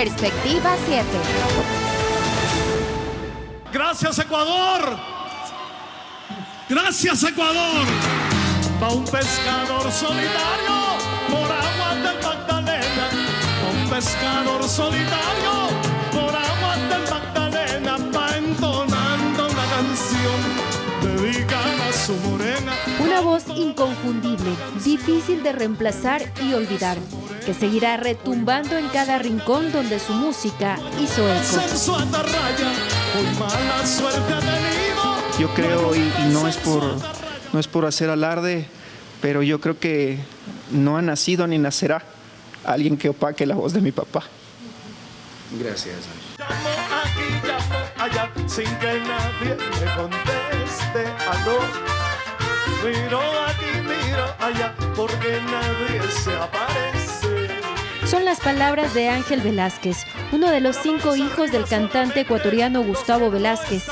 Perspectiva 7. Gracias, Ecuador. Gracias, Ecuador. Va un pescador solitario por aguas del Magdalena. Un pescador solitario por aguas del Magdalena. Va entonando una canción dedicada a su morena. Una voz inconfundible, difícil de reemplazar y olvidar, que seguirá retumbando en cada rincón donde su música hizo eco. Yo creo, y no es por hacer alarde, pero yo creo que no ha nacido ni nacerá alguien que opaque la voz de mi papá. Gracias. Llamo aquí, llamo allá, sin que nadie me conteste. Aló, miro aquí, miro allá, porque nadie se aparece. Son las palabras de Ángel Velázquez, uno de los 5 hijos del cantante ecuatoriano Gustavo Velázquez,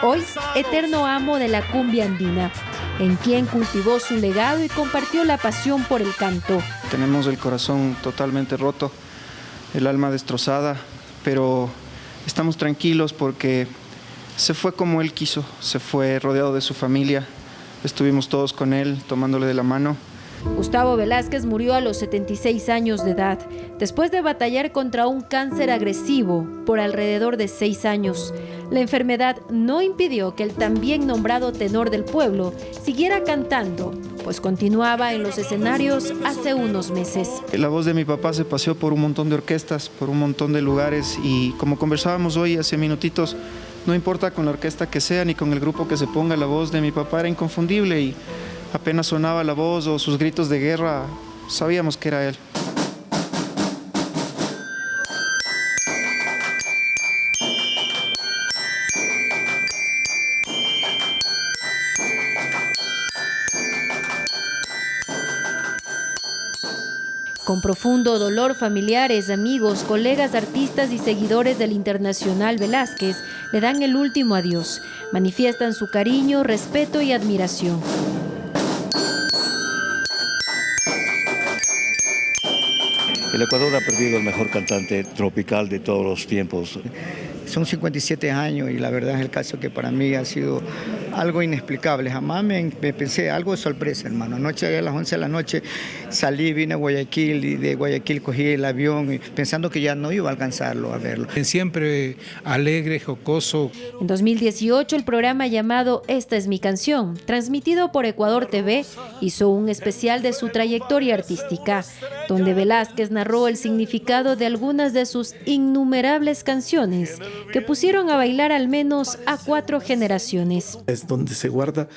hoy eterno amo de la cumbia andina, en quien cultivó su legado y compartió la pasión por el canto. Tenemos el corazón totalmente roto, el alma destrozada, pero estamos tranquilos porque se fue como él quiso, se fue rodeado de su familia, estuvimos todos con él tomándole de la mano. Gustavo Velázquez murió a los 76 años de edad, después de batallar contra un cáncer agresivo por alrededor de 6 años. La enfermedad no impidió que el también nombrado tenor del pueblo siguiera cantando, pues continuaba en los escenarios hace unos meses. La voz de mi papá se paseó por un montón de orquestas, por un montón de lugares, y como conversábamos hoy hace minutitos, no importa con la orquesta que sea ni con el grupo que se ponga, la voz de mi papá era inconfundible y apenas sonaba la voz o sus gritos de guerra, sabíamos que era él. Con profundo dolor, familiares, amigos, colegas, artistas y seguidores del internacional Velázquez le dan el último adiós. Manifiestan su cariño, respeto y admiración. El Ecuador ha perdido el mejor cantante tropical de todos los tiempos. Son 57 años y la verdad es el caso que para mí ha sido algo inexplicable. Jamás me pensé, algo de sorpresa, hermano. Anoche a las 11 de la noche salí, vine a Guayaquil y de Guayaquil cogí el avión pensando que ya no iba a alcanzarlo a verlo. Siempre alegre, jocoso. En 2018 el programa llamado Esta es mi canción, transmitido por Ecuador TV, hizo un especial de su trayectoria artística, donde Velázquez narró el significado de algunas de sus innumerables canciones que pusieron a bailar al menos a 4 generaciones. Es donde se guardan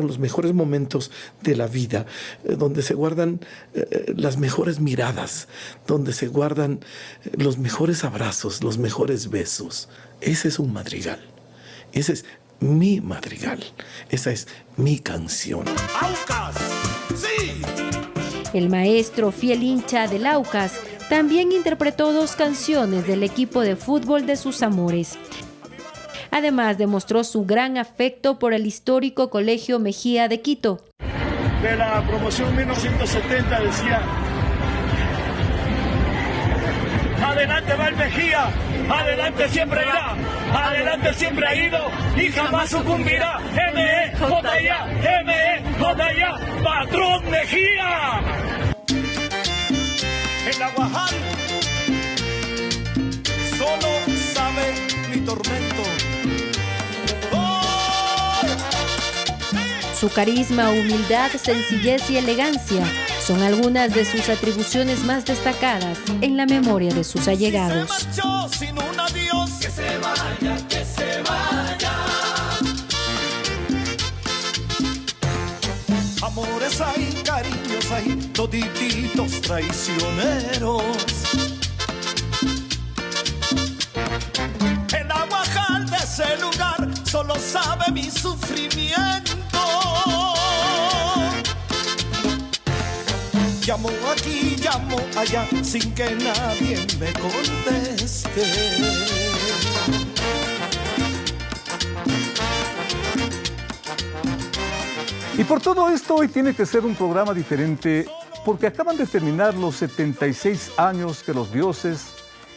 los mejores momentos de la vida, donde se guardan las mejores miradas, donde se guardan los mejores abrazos, los mejores besos. Ese es un madrigal. Ese es mi madrigal. Esa es mi canción. ¡Aucas! ¡Sí! El maestro, fiel hincha del Aucas, también interpretó 2 canciones del equipo de fútbol de sus amores. Además, demostró su gran afecto por el histórico Colegio Mejía de Quito. De la promoción 1970 decía: adelante va el Mejía, adelante siempre irá, adelante siempre ha ido y jamás sucumbirá. M.E.J.I.A., M.E.J.I.A., Patrón Mejía. El Aguajal solo sabe mi tormento. Su carisma, humildad, sencillez y elegancia son algunas de sus atribuciones más destacadas en la memoria de sus allegados. Se marchó sin un adiós. Que se vaya, que se vaya. Amores hay, cariños hay, todititos traicioneros. El Aguajal de ese lugar solo sabe mi sufrimiento. Llamo aquí, llamo allá, sin que nadie me conteste. Y por todo esto hoy tiene que ser un programa diferente, porque acaban de terminar los 76 años que los dioses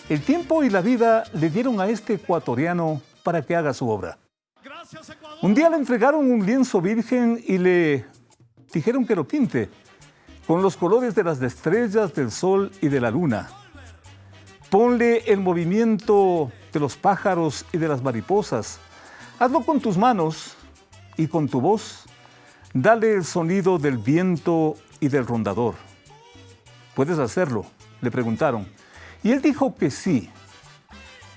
el tiempo y la vida le dieron a este ecuatoriano para que haga su obra. Un día le entregaron un lienzo virgen y le dijeron que lo pinte con los colores de las estrellas, del sol y de la luna. Ponle el movimiento de los pájaros y de las mariposas. Hazlo con tus manos y con tu voz. Dale el sonido del viento y del rondador. ¿Puedes hacerlo?, le preguntaron. Y él dijo que sí.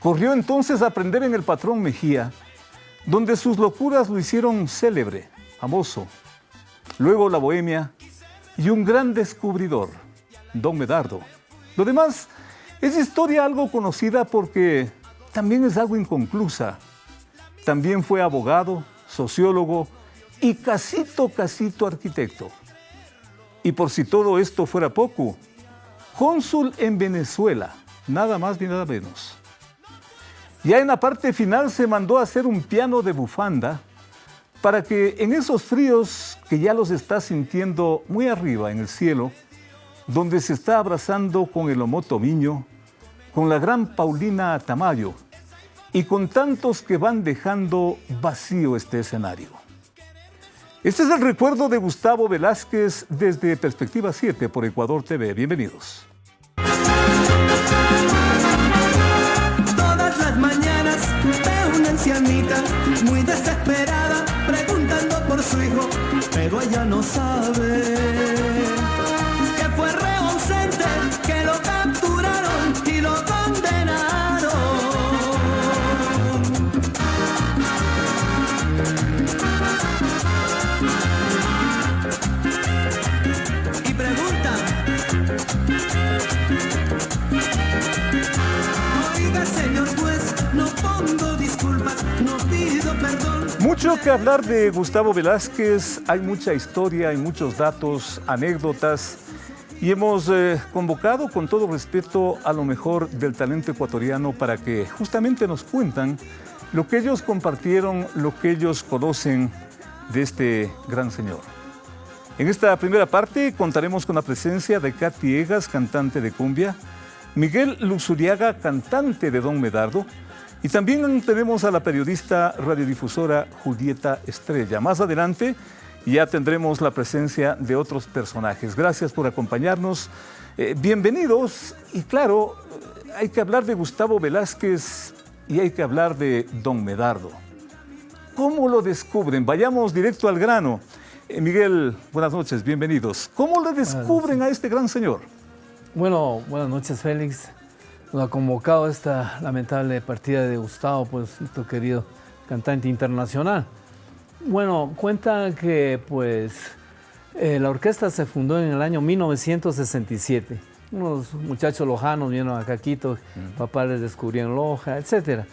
Corrió entonces a aprender en el patrón Mejía, donde sus locuras lo hicieron célebre, famoso. Luego la bohemia y un gran descubridor, Don Medardo. Lo demás es historia algo conocida porque también es algo inconclusa. También fue abogado, sociólogo y casito arquitecto. Y por si todo esto fuera poco, cónsul en Venezuela, nada más ni nada menos. Ya en la parte final se mandó a hacer un piano de bufanda para que en esos fríos que ya los está sintiendo muy arriba en el cielo, donde se está abrazando con el Omoto Miño, con la gran Paulina Tamayo y con tantos que van dejando vacío este escenario. Este es el recuerdo de Gustavo Velázquez desde Perspectiva 7 por Ecuador TV. Bienvenidos. Todas las mañanas veo una ancianita muy desesperada preguntando por su hijo, pero ella no sabe que fue reo ausente, que lo capturaron y lo condenaron. Y pregunta, oiga señor juez, no pongo disculpas, no pido perdón. Mucho que hablar de Gustavo Velázquez, hay mucha historia, hay muchos datos, anécdotas, y hemos convocado con todo respeto a lo mejor del talento ecuatoriano para que justamente nos cuentan lo que ellos compartieron, lo que ellos conocen de este gran señor. En esta primera parte contaremos con la presencia de Katy Egas, cantante de cumbia, Miguel Luxuriaga, cantante de Don Medardo, y también tenemos a la periodista radiodifusora Julieta Estrella. Más adelante ya tendremos la presencia de otros personajes. Gracias por acompañarnos. Bienvenidos. Y claro, hay que hablar de Gustavo Velázquez y hay que hablar de Don Medardo. ¿Cómo lo descubren? Vayamos directo al grano. Miguel, buenas noches, bienvenidos. ¿Cómo le descubren a este gran señor? Bueno, buenas noches, Félix. Nos ha convocado esta lamentable partida de Gustavo, pues nuestro querido cantante internacional. Bueno, cuentan que pues la orquesta se fundó en el año 1967. Unos muchachos lojanos vinieron acá a Quito, papá les descubrió en Loja, etc.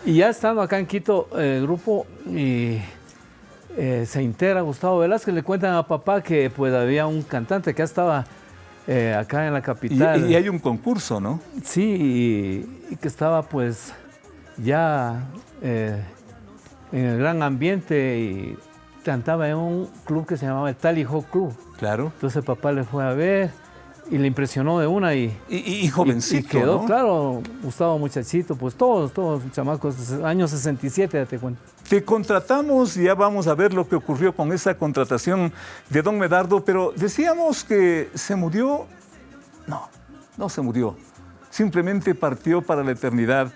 Y ya estando acá en Quito, el grupo se integra Gustavo Velázquez. Le cuentan a papá que pues había un cantante que ya estaba acá en la capital. Y hay un concurso, ¿no? Sí, y que estaba pues ya en el gran ambiente y cantaba en un club que se llamaba el Tally Ho Club. Claro. Entonces papá le fue a ver y le impresionó de una y jovencito, y quedó, ¿no? Claro, Gustavo muchachito, pues todos chamacos, año 67, ya te cuento. Te contratamos y ya vamos a ver lo que ocurrió con esa contratación de Don Medardo, pero decíamos que se murió. No se murió. Simplemente partió para la eternidad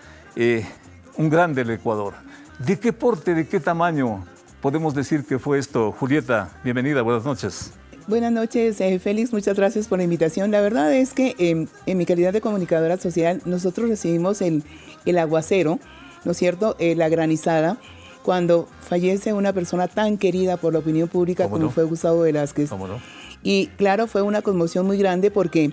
un grande del Ecuador. ¿De qué porte, de qué tamaño podemos decir que fue esto? Julieta, bienvenida, buenas noches. Buenas noches, Félix, muchas gracias por la invitación. La verdad es que en mi calidad de comunicadora social, nosotros recibimos el aguacero, ¿no es cierto?, la granizada, cuando fallece una persona tan querida por la opinión pública como fue Gustavo Velázquez. ¿Cómo no? Y claro, fue una conmoción muy grande porque,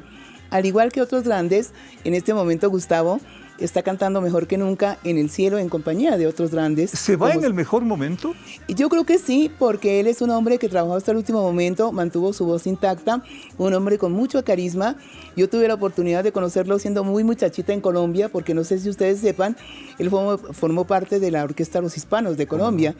al igual que otros grandes, en este momento Gustavo está cantando mejor que nunca en el cielo en compañía de otros grandes. ¿Se va en el mejor momento? Yo creo que sí, porque él es un hombre que trabajó hasta el último momento, mantuvo su voz intacta, un hombre con mucho carisma. Yo tuve la oportunidad de conocerlo siendo muy muchachita en Colombia, porque no sé si ustedes sepan, él formó parte de la Orquesta Los Hispanos de Colombia.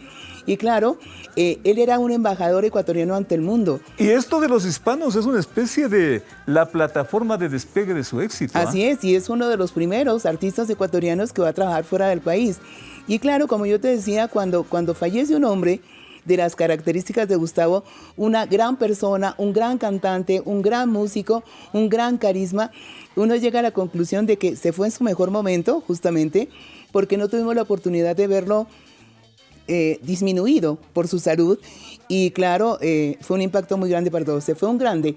Y claro, él era un embajador ecuatoriano ante el mundo. Y esto de Los Hispanos es una especie de la plataforma de despegue de su éxito. Así es, y es uno de los primeros artistas ecuatorianos que va a trabajar fuera del país. Y claro, como yo te decía, cuando fallece un hombre de las características de Gustavo, una gran persona, un gran cantante, un gran músico, un gran carisma, uno llega a la conclusión de que se fue en su mejor momento, justamente, porque no tuvimos la oportunidad de verlo disminuido por su salud. Y claro, fue un impacto muy grande para todos. ¿Se fue un grande?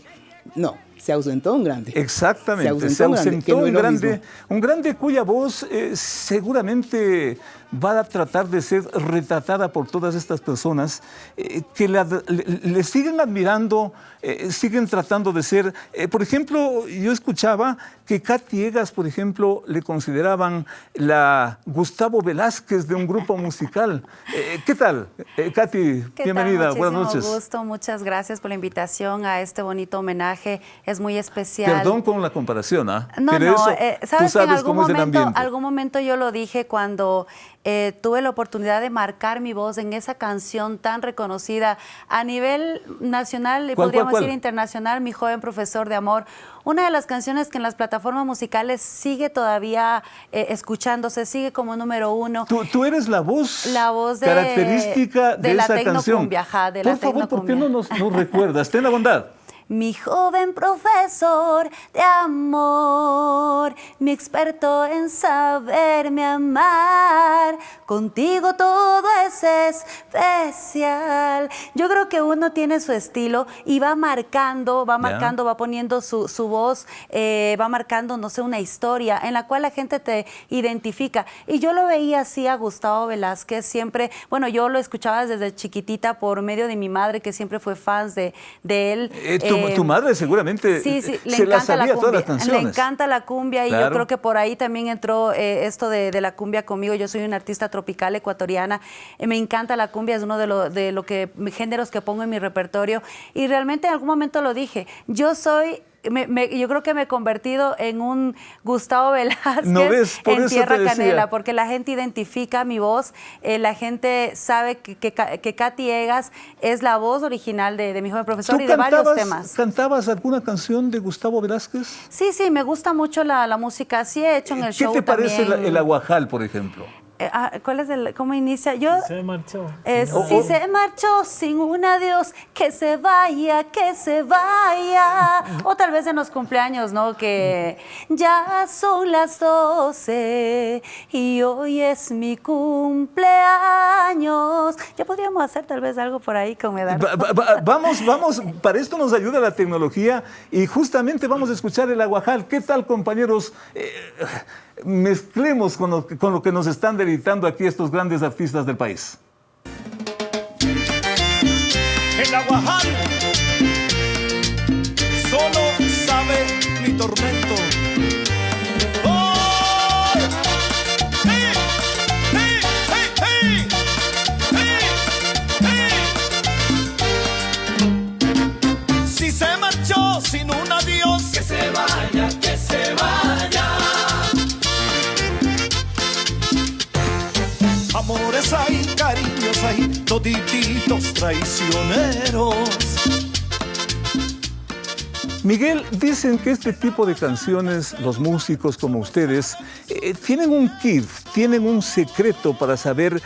No, se ausentó un grande. Exactamente, se ausentó un grande cuya voz seguramente va a tratar de ser retratada por todas estas personas que le siguen admirando, siguen tratando de ser. Por ejemplo, yo escuchaba que Katy Egas, por ejemplo, le consideraban la Gustavo Velázquez de un grupo musical. ¿Qué tal, Katy? Bienvenida, buenas noches. Muchísimo gusto, muchas gracias por la invitación a este bonito homenaje, es muy especial. Perdón con la comparación, ¿ah? No, pero no, eso, sabes que en algún algún momento yo lo dije cuando tuve la oportunidad de marcar mi voz en esa canción tan reconocida a nivel nacional y podríamos decir internacional, Mi joven profesor de amor. Una de las canciones que en las plataformas musicales sigue todavía escuchándose, sigue como número 1. Tú eres la voz característica de esa canción. Por favor, ¿por qué no nos recuerdas? Ten la bondad. Mi joven profesor de amor, mi experto en saberme amar, contigo todo es especial. Yo creo que uno tiene su estilo y va marcando, va poniendo su voz, va marcando, no sé, una historia en la cual la gente te identifica. Y yo lo veía así a Gustavo Velázquez siempre, bueno, yo lo escuchaba desde chiquitita por medio de mi madre, que siempre fue fan de él. Tu madre seguramente se la sabía todas las canciones. Le encanta la cumbia y yo creo que por ahí también entró esto de la cumbia conmigo. Yo soy una artista tropical ecuatoriana, me encanta la cumbia, es uno de los géneros que pongo en mi repertorio y realmente en algún momento lo dije, yo creo que me he convertido en un Gustavo Velázquez en Tierra Canela, porque la gente identifica mi voz, la gente sabe que Katy Egas es la voz original de Mi joven profesor y de varios temas. ¿Cantabas alguna canción de Gustavo Velázquez? Sí, me gusta mucho la música, sí he hecho en el show también. ¿Qué te parece el Aguajal, por ejemplo? ¿Cuál es cómo inicia? Se marchó. Si se marchó sin un adiós, que se vaya, que se vaya. O tal vez en los cumpleaños, ¿no? Que ya son las 12 y hoy es mi cumpleaños. Ya podríamos hacer tal vez algo por ahí con edad. Vamos, para esto nos ayuda la tecnología y justamente vamos a escuchar el Aguajal. ¿Qué tal, compañeros? Mezclemos con lo que nos están deleitando aquí estos grandes artistas del país. El Aguajal solo sabe mi tormento. ¡Oh! ¡Hey! ¡Hey! ¡Hey! ¡Hey! ¡Hey! ¡Hey! Si se marchó sin un adiós, que se vaya, que se vaya. Amores hay, cariños hay, todititos traicioneros. Miguel, dicen que este tipo de canciones, los músicos como ustedes, tienen un kit, tienen un secreto para saber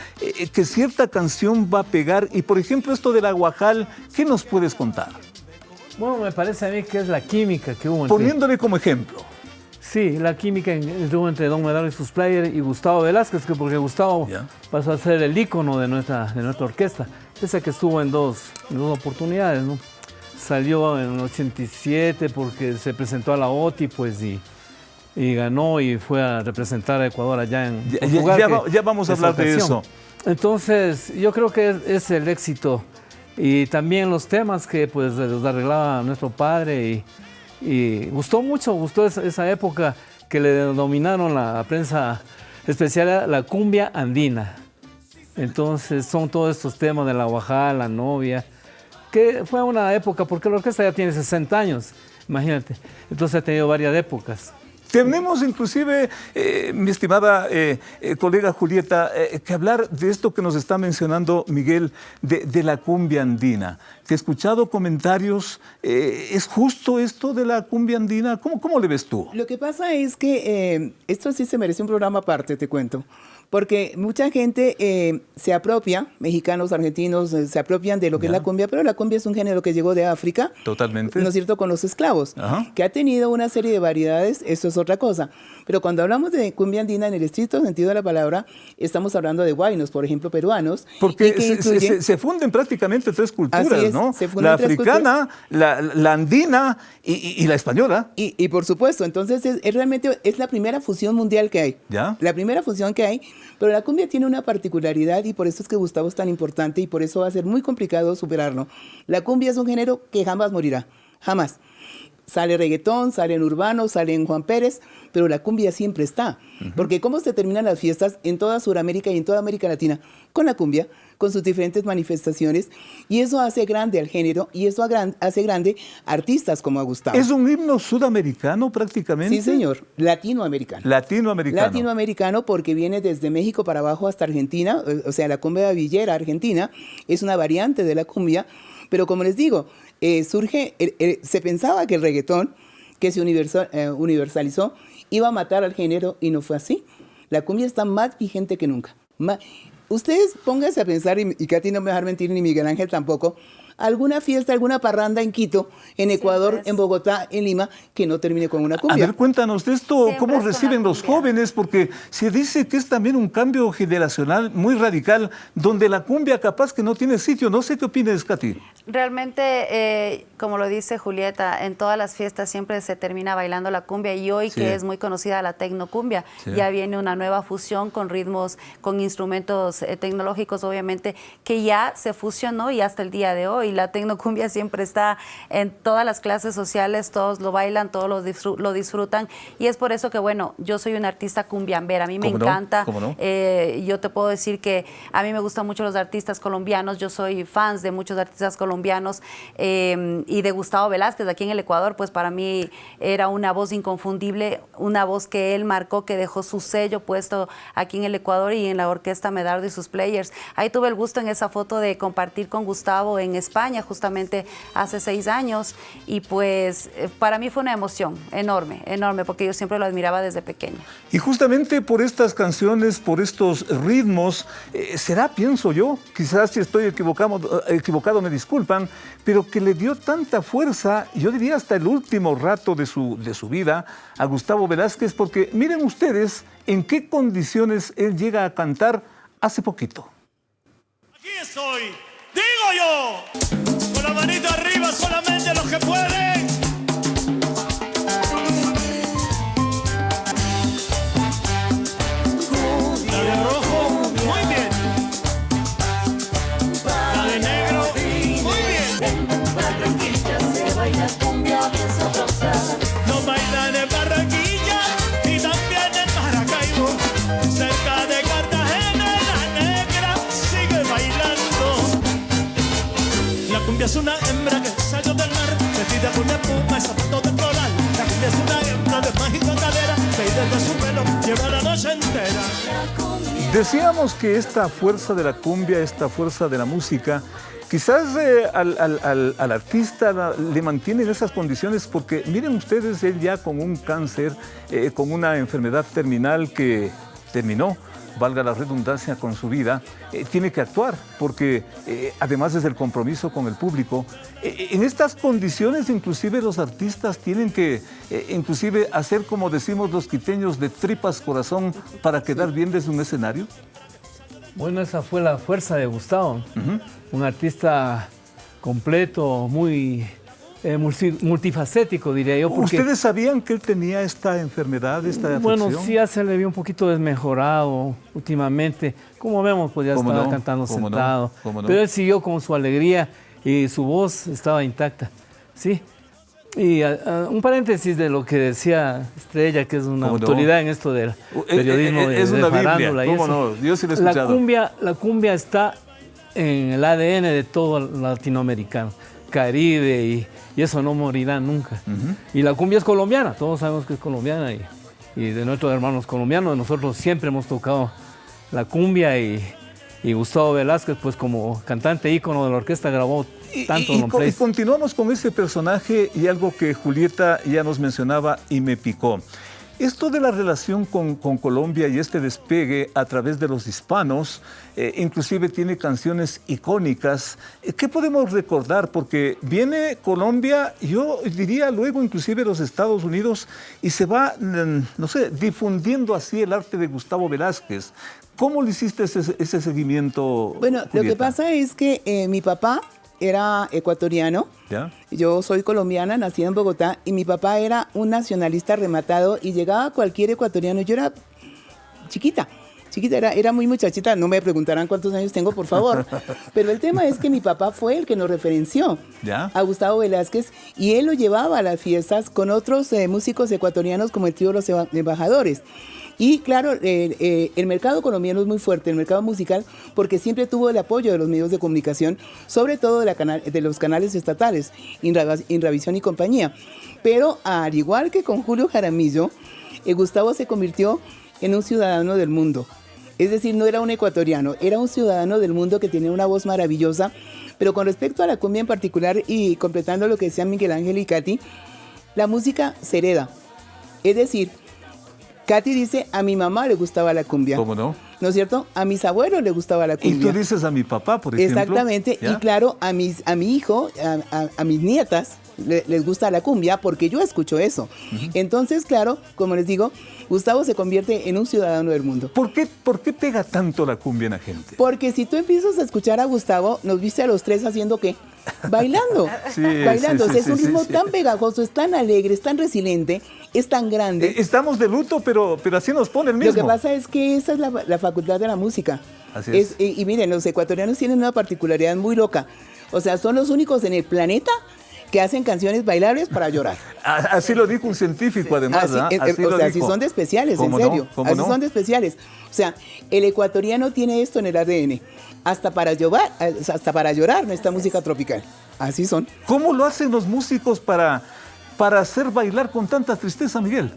que cierta canción va a pegar. Y por ejemplo, esto del Aguajal, ¿qué nos puedes contar? Bueno, me parece a mí que es la química que hubo. Poniéndole como ejemplo. Sí, la química entre Don Medardo y sus players y Gustavo Velázquez, porque Gustavo pasó a ser el ícono de nuestra orquesta. Pese a que estuvo en dos oportunidades, ¿no? Salió en el 87 porque se presentó a la OTI, pues, y ganó y fue a representar a Ecuador allá en Portugal. Ya vamos a hablar de eso. Entonces, yo creo que es el éxito. Y también los temas que pues los arreglaba nuestro padre y gustó esa época que le denominaron la prensa especial la cumbia andina. Entonces son todos estos temas de la guajá, la novia, que fue una época, porque la orquesta ya tiene 60 años, imagínate. Entonces ha tenido varias épocas. Tenemos inclusive, mi estimada colega Julieta, que hablar de esto que nos está mencionando Miguel, de la cumbia andina. Te he escuchado comentarios, ¿es justo esto de la cumbia andina? ¿Cómo le ves tú? Lo que pasa es que esto sí se merece un programa aparte, te cuento. Porque mucha gente se apropia, mexicanos, argentinos, se apropian de lo que es la cumbia, pero la cumbia es un género que llegó de África. Totalmente. ¿No es cierto? Con los esclavos. Ajá. Que ha tenido una serie de variedades, eso es otra cosa. Pero cuando hablamos de cumbia andina en el estricto sentido de la palabra, estamos hablando de huaynos, por ejemplo, peruanos. Porque se funden prácticamente tres culturas, ¿no? La africana, la andina y la española. Y por supuesto, entonces realmente es la primera fusión mundial que hay. ¿Ya? La primera fusión que hay. Pero la cumbia tiene una particularidad y por eso es que Gustavo es tan importante y por eso va a ser muy complicado superarlo. La cumbia es un género que jamás morirá, jamás. Sale reggaetón, sale en urbano, sale en Juan Pérez, pero la cumbia siempre está. Porque ¿cómo se terminan las fiestas en toda Sudamérica y en toda América Latina? Con la cumbia, con sus diferentes manifestaciones, y eso hace grande al género, y eso hace grande artistas como a Gustavo. ¿Es un himno sudamericano prácticamente? Sí, señor, latinoamericano. Latinoamericano. Latinoamericano porque viene desde México para abajo hasta Argentina, o sea, la cumbia villera argentina es una variante de la cumbia, pero como les digo, se pensaba que el reggaetón, que se universalizó, iba a matar al género y no fue así. La cumbia está más vigente que nunca. Ustedes pónganse a pensar, y Katy no me va a dejar mentir, ni Miguel Ángel tampoco, alguna fiesta, alguna parranda en Quito, en Ecuador, en Bogotá, en Lima, que no termine con una cumbia. A ver, cuéntanos de esto, ¿cómo reciben los jóvenes? Porque se dice que es también un cambio generacional muy radical, donde la cumbia capaz que no tiene sitio. No sé qué opinas, Katy. Realmente, como lo dice Julieta, en todas las fiestas siempre se termina bailando la cumbia y hoy que es muy conocida la tecnocumbia, ya viene una nueva fusión con ritmos, con instrumentos tecnológicos, obviamente, que ya se fusionó y hasta el día de hoy. La tecnocumbia siempre está en todas las clases sociales, todos lo bailan, todos lo disfrutan y es por eso que, bueno, yo soy una artista cumbiambera, a mí me encanta. ¿Cómo no? Yo te puedo decir que a mí me gustan mucho los artistas colombianos, yo soy fans de muchos artistas colombianos y de Gustavo Velázquez aquí en el Ecuador, pues para mí era una voz inconfundible, una voz que él marcó, que dejó su sello puesto aquí en el Ecuador y en la orquesta Medardo y sus players. Ahí tuve el gusto en esa foto de compartir con Gustavo en España, justamente hace 6 años, y pues para mí fue una emoción enorme, enorme, porque yo siempre lo admiraba desde pequeña. Y justamente por estas canciones, por estos ritmos, será, pienso yo, quizás si estoy equivocado me disculpan, pero que le dio tanta fuerza, yo diría hasta el último rato de su vida, a Gustavo Velázquez, porque miren ustedes en qué condiciones él llega a cantar hace poquito. Aquí estoy, digo yo, con la manita arriba solamente los que pueden. La de rojo, muy bien. La de negro, muy bien. En Barranquilla se baila cumbia bien sabrosa. Lo bailan en Barranquilla y también en Maracaibo. Cerca de Cartagena, la negra sigue bailando. La cumbia es una hembra que salió del mar, vestida con espuma y zapatos de floral. La cumbia es una hembra de mágica cadera, que desde su pelo lleva la noche entera. Decíamos que esta fuerza de la cumbia, esta fuerza de la música, quizás al artista le mantiene en esas condiciones porque miren ustedes, él ya con un cáncer, con una enfermedad terminal que terminó, valga la redundancia, con su vida, tiene que actuar porque además es el compromiso con el público. En estas condiciones inclusive los artistas tienen que inclusive hacer, como decimos los quiteños, de tripas corazón para quedar bien desde un escenario. Bueno, esa fue la fuerza de Gustavo, un artista completo, muy multifacético, diría yo. Porque, ¿ustedes sabían que él tenía esta enfermedad, esta afección? Bueno, sí, ya se le vio un poquito desmejorado últimamente. Como vemos, pues ya estaba cantando sentado. Pero él siguió con su alegría y su voz estaba intacta. Sí. Y un paréntesis de lo que decía Estrella, que es una autoridad en esto del periodismo es de una farándula. Biblia, ¿cómo no? Yo sí lo he escuchado. La cumbia está en el ADN de todo latinoamericano, Caribe, y eso no morirá nunca. Y la cumbia es colombiana, todos sabemos que es colombiana, y de nuestros hermanos colombianos, nosotros siempre hemos tocado la cumbia, y Gustavo Velázquez, pues como cantante ícono de la orquesta, grabó tanto long plays. Y continuamos con ese personaje y algo que Julieta ya nos mencionaba y me picó. Esto de la relación con Colombia y este despegue a través de los hispanos, inclusive tiene canciones icónicas. ¿Qué podemos recordar? Porque viene Colombia, yo diría luego inclusive los Estados Unidos, y se va, no sé, difundiendo así el arte de Gustavo Velázquez. ¿Cómo le hiciste ese seguimiento, Bueno, Julieta? lo que pasa es que mi papá era ecuatoriano, ¿ya? Yo soy colombiana, nacida en Bogotá, y mi papá era un nacionalista rematado, y llegaba cualquier ecuatoriano. Yo era chiquita, era muy muchachita, no me preguntarán cuántos años tengo, por favor. Pero el tema es que mi papá fue el que nos referenció a Gustavo Velázquez, y él lo llevaba a las fiestas con otros músicos ecuatorianos como el trío Los Embajadores. Y claro, el mercado colombiano es muy fuerte, el mercado musical, porque siempre tuvo el apoyo de los medios de comunicación, sobre todo de los canales estatales, Inravisión y compañía. Pero al igual que con Julio Jaramillo, Gustavo se convirtió en un ciudadano del mundo. Es decir, no era un ecuatoriano, era un ciudadano del mundo que tenía una voz maravillosa. Pero con respecto a la cumbia en particular, y completando lo que decían Miguel Ángel y Katy, la música se hereda. Es decir, Katy dice, a mi mamá le gustaba la cumbia. ¿Cómo no? ¿No es cierto? A mis abuelos le gustaba la cumbia. Y tú dices a mi papá, por ejemplo. Exactamente. ¿Ya? Y claro, a mi hijo, a mis nietas, les gusta la cumbia porque yo escucho eso. Entonces, claro, como les digo, Gustavo se convierte en un ciudadano del mundo. ¿Por qué pega tanto la cumbia en la gente? Porque si tú empiezas a escuchar a Gustavo, nos viste a los tres haciendo ¿qué? Bailando. Bailando. Es un ritmo tan pegajoso, es tan alegre, es tan resiliente, es tan grande. Estamos de luto, pero así nos pone el mismo. Lo que pasa es que esa es la facultad de la música. Así es. Y miren, los ecuatorianos tienen una particularidad muy loca. O sea, son los únicos en el planeta que hacen canciones bailables para llorar. Así lo dijo un científico, además. Así son de especiales, en serio. Así son de especiales. O sea, el ecuatoriano tiene esto en el ADN. Hasta para llorar nuestra música tropical. Así son. ¿Cómo lo hacen los músicos para hacer bailar con tanta tristeza, Miguel?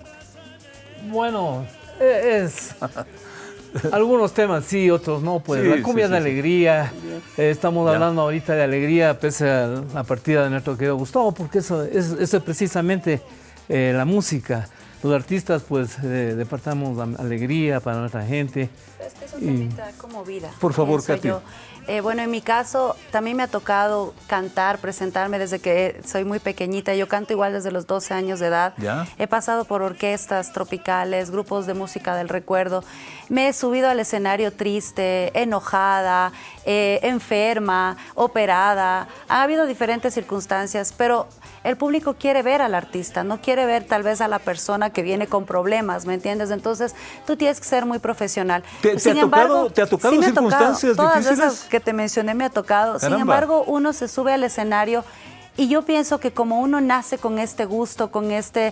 Bueno, algunos temas sí, otros no, pues la cumbia es de alegría. Estamos hablando ahorita de alegría pese a la partida de nuestro querido Gustavo, porque eso es precisamente la música. Los artistas pues departamos alegría para nuestra gente. Es que eso también te da como vida. Por favor, Katy. Bueno, en mi caso también me ha tocado cantar, presentarme desde que soy muy pequeñita. Yo canto igual desde los 12 años de edad. ¿Ya? He pasado por orquestas tropicales, grupos de música del recuerdo. Me he subido al escenario triste, enojada, enferma, operada. Ha habido diferentes circunstancias, pero el público quiere ver al artista, no quiere ver tal vez a la persona que viene con problemas, ¿me entiendes? Entonces, tú tienes que ser muy profesional. ¿Te ha tocado sí, circunstancias todas difíciles? Esas que te mencioné me ha tocado. Caramba. Sin embargo, uno se sube al escenario y yo pienso que como uno nace con este gusto, con este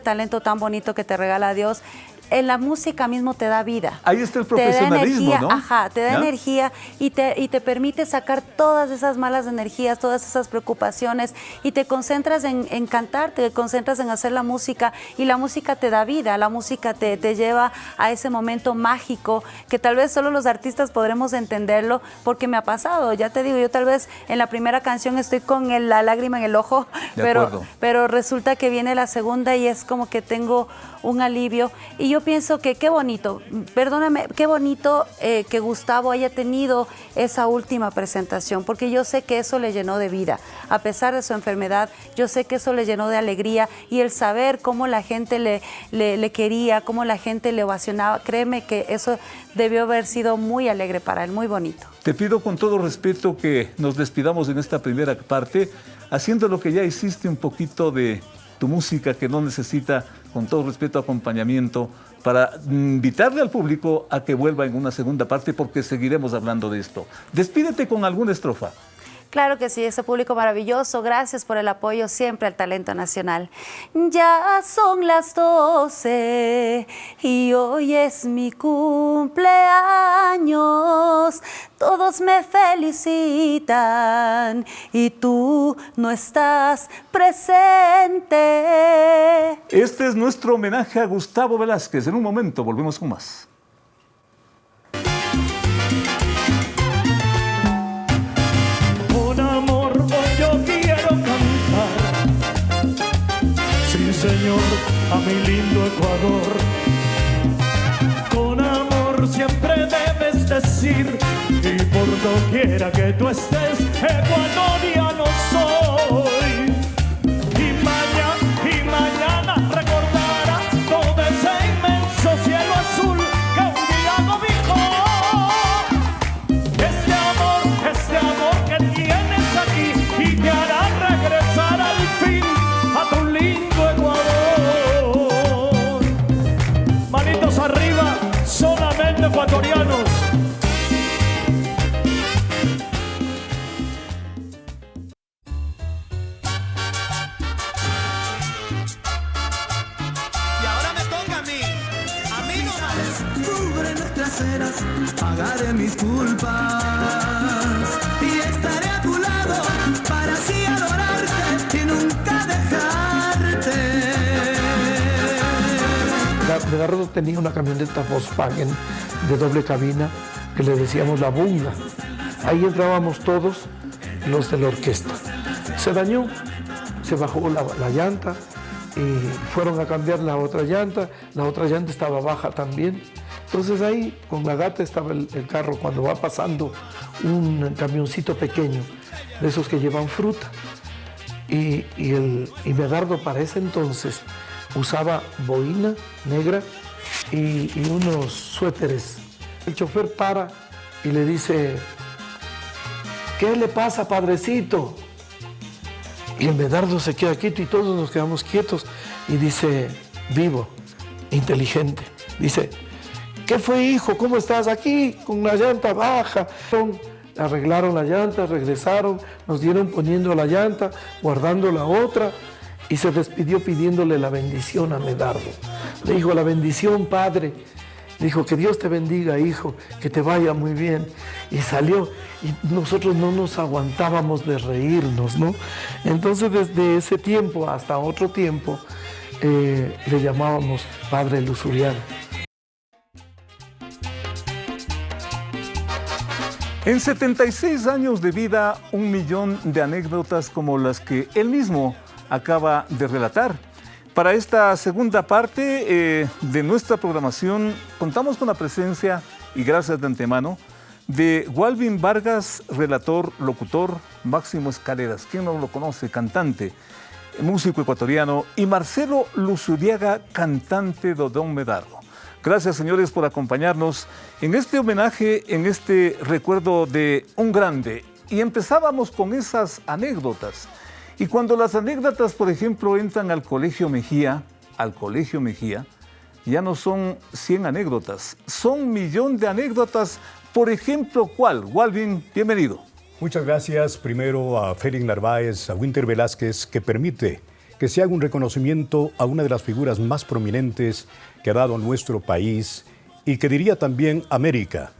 talento tan bonito que te regala Dios, en la música mismo te da vida. Ahí está el profesionalismo, te da energía, ¿no? Ajá, te da energía y te permite sacar todas esas malas energías, todas esas preocupaciones y te concentras en cantar, te concentras en hacer la música y la música te da vida, la música te lleva a ese momento mágico que tal vez solo los artistas podremos entenderlo porque me ha pasado. Ya te digo, yo tal vez en la primera canción estoy con la lágrima en el ojo, pero resulta que viene la segunda y es como que tengo un alivio y yo pienso que qué bonito, perdóname, qué bonito que Gustavo haya tenido esa última presentación, porque yo sé que eso le llenó de vida, a pesar de su enfermedad, yo sé que eso le llenó de alegría y el saber cómo la gente le quería, cómo la gente le ovacionaba, créeme que eso debió haber sido muy alegre para él, muy bonito. Te pido con todo respeto que nos despidamos en esta primera parte, haciendo lo que ya hiciste un poquito de tu música que no necesita, con todo respeto, acompañamiento, para invitarle al público a que vuelva en una segunda parte porque seguiremos hablando de esto. Despídete con alguna estrofa. Claro que sí, ese público maravilloso. Gracias por el apoyo siempre al talento nacional. Ya son las 12 y hoy es mi cumpleaños. Todos me felicitan y tú no estás presente. Este es nuestro homenaje a Gustavo Velázquez. En un momento volvemos con más. Señor, a mi lindo Ecuador, con amor siempre debes decir, y por doquiera que tú estés, ecuatoriano soy. Y mañana recordará todo ese inmenso cielo azul que un día cobijó. Este amor que tienes aquí y te hará regresar al fin a tu lindo Ecuador. Manitos arriba, solamente ecuatorianos. Y ahora me toca a mí nomás. Cubre nuestras eras, pagaré mis culpas y estaré a tu lado para así adorarte y nunca dejarte. Medardo tenía una camioneta Volkswagen de doble cabina que le decíamos la Bunga. Ahí entrábamos todos los de la orquesta. Se dañó, se bajó la llanta y fueron a cambiar la otra llanta estaba baja también. Entonces ahí con la gata estaba el carro cuando va pasando un camioncito pequeño de esos que llevan fruta. Y Medardo para ese entonces usaba boina negra y unos suéteres. El chofer para y le dice, ¿qué le pasa, padrecito? Y el Medardo se queda quieto y todos nos quedamos quietos y dice, vivo, inteligente, dice, ¿qué fue, hijo? ¿Cómo estás? Aquí con la llanta baja. Arreglaron la llanta, regresaron, nos dieron poniendo la llanta, guardando la otra y se despidió pidiéndole la bendición a Medardo. Le dijo, la bendición, padre. Dijo, que Dios te bendiga, hijo, que te vaya muy bien. Y salió y nosotros no nos aguantábamos de reírnos, ¿no? Entonces desde ese tiempo hasta otro tiempo le llamábamos Padre Lusuriano. En 76 años de vida, 1 millón de anécdotas como las que él mismo acaba de relatar. Para esta segunda parte de nuestra programación, contamos con la presencia, y gracias de antemano, de Walvin Vargas, relator, locutor, Máximo Escaleras, quien no lo conoce, cantante, músico ecuatoriano, y Marcelo Luzuriaga, cantante de Don Medardo. Gracias, señores, por acompañarnos en este homenaje, en este recuerdo de un grande. Y empezábamos con esas anécdotas. Y cuando las anécdotas, por ejemplo, entran al Colegio Mejía, ya no son 100 anécdotas, son 1 millón de anécdotas. Por ejemplo, ¿cuál? Walvin, bienvenido. Muchas gracias primero a Félix Narváez, a Winter Velázquez, que permite que se haga un reconocimiento a una de las figuras más prominentes que ha dado nuestro país y que diría también América.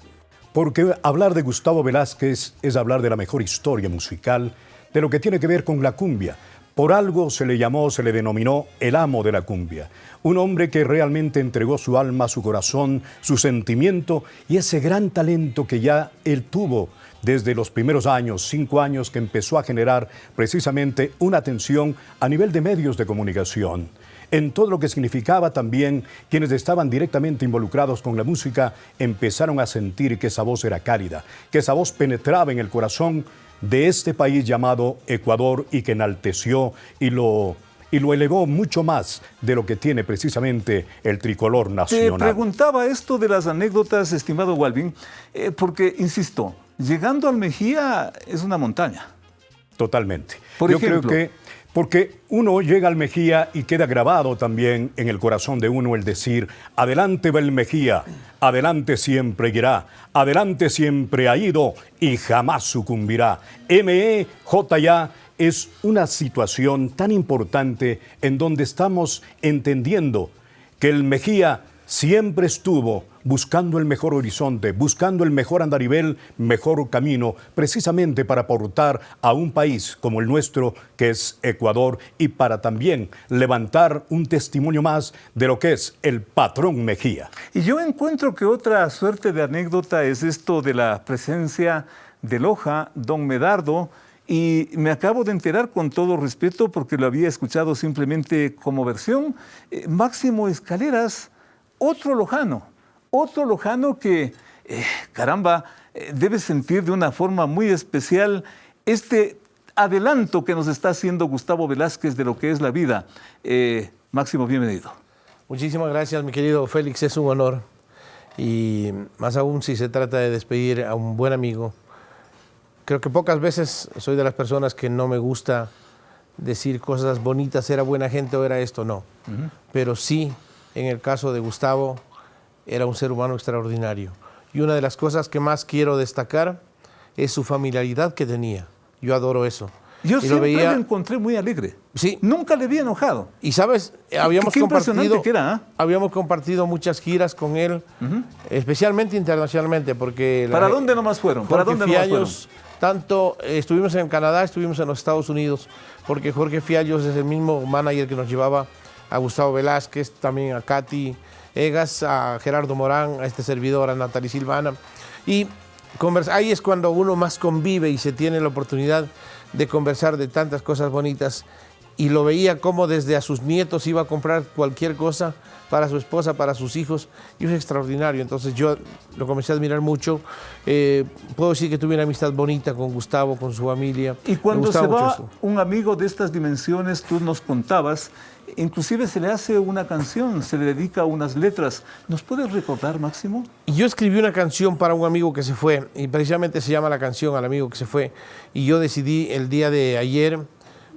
Porque hablar de Gustavo Velázquez es hablar de la mejor historia musical, de lo que tiene que ver con la cumbia. Por algo se le llamó, se le denominó el amo de la cumbia. Un hombre que realmente entregó su alma, su corazón, su sentimiento y ese gran talento que ya él tuvo desde los primeros años, 5 años, que empezó a generar precisamente una atención a nivel de medios de comunicación. En todo lo que significaba también, quienes estaban directamente involucrados con la música empezaron a sentir que esa voz era cálida, que esa voz penetraba en el corazón de este país llamado Ecuador y que enalteció y lo elevó mucho más de lo que tiene precisamente el tricolor nacional. Te preguntaba esto de las anécdotas, estimado Walvin, porque, insisto, llegando al Mejía es una montaña. Totalmente. Por ejemplo, creo que Porque uno llega al Mejía y queda grabado también en el corazón de uno el decir, adelante va el Mejía, adelante siempre irá, adelante siempre ha ido y jamás sucumbirá. MEJA es una situación tan importante en donde estamos entendiendo que el Mejía siempre estuvo buscando el mejor horizonte, buscando el mejor andarivel, mejor camino, precisamente para aportar a un país como el nuestro, que es Ecuador, y para también levantar un testimonio más de lo que es el patrón Mejía. Y yo encuentro que otra suerte de anécdota es esto de la presencia de Loja, don Medardo, y me acabo de enterar con todo respeto porque lo había escuchado simplemente como versión, Máximo Escaleras, otro lojano que, caramba, debe sentir de una forma muy especial este adelanto que nos está haciendo Gustavo Velázquez de lo que es la vida. Máximo, bienvenido. Muchísimas gracias, mi querido Félix, es un honor. Y más aún si se trata de despedir a un buen amigo. Creo que pocas veces soy de las personas que no me gusta decir cosas bonitas, era buena gente o era esto, no. Pero sí, en el caso de Gustavo, era un ser humano extraordinario. Y una de las cosas que más quiero destacar es su familiaridad que tenía. Yo adoro eso. Yo siempre lo encontré muy alegre. Sí. Nunca le vi enojado. Y sabes, habíamos compartido muchas giras con él, especialmente internacionalmente, porque... ¿Para dónde nomás fueron? ¿Para dónde nomás fueron? Tanto estuvimos en Canadá, estuvimos en los Estados Unidos, porque Jorge Fiallos es el mismo manager que nos llevaba a Gustavo Velázquez, también a Katy Egas, a Gerardo Morán, a este servidor, a Natalie Silvana. Y ahí es cuando uno más convive y se tiene la oportunidad de conversar de tantas cosas bonitas. Y lo veía como desde a sus nietos iba a comprar cualquier cosa para su esposa, para sus hijos, y es extraordinario. Entonces yo lo comencé a admirar mucho. Puedo decir que tuve una amistad bonita con Gustavo, con su familia. Y cuando se va un amigo de estas dimensiones, tú nos contabas, inclusive se le hace una canción, se le dedica unas letras. ¿Nos puedes recordar, Máximo? Yo escribí una canción para un amigo que se fue, y precisamente se llama la canción Al amigo que se fue. Y yo decidí el día de ayer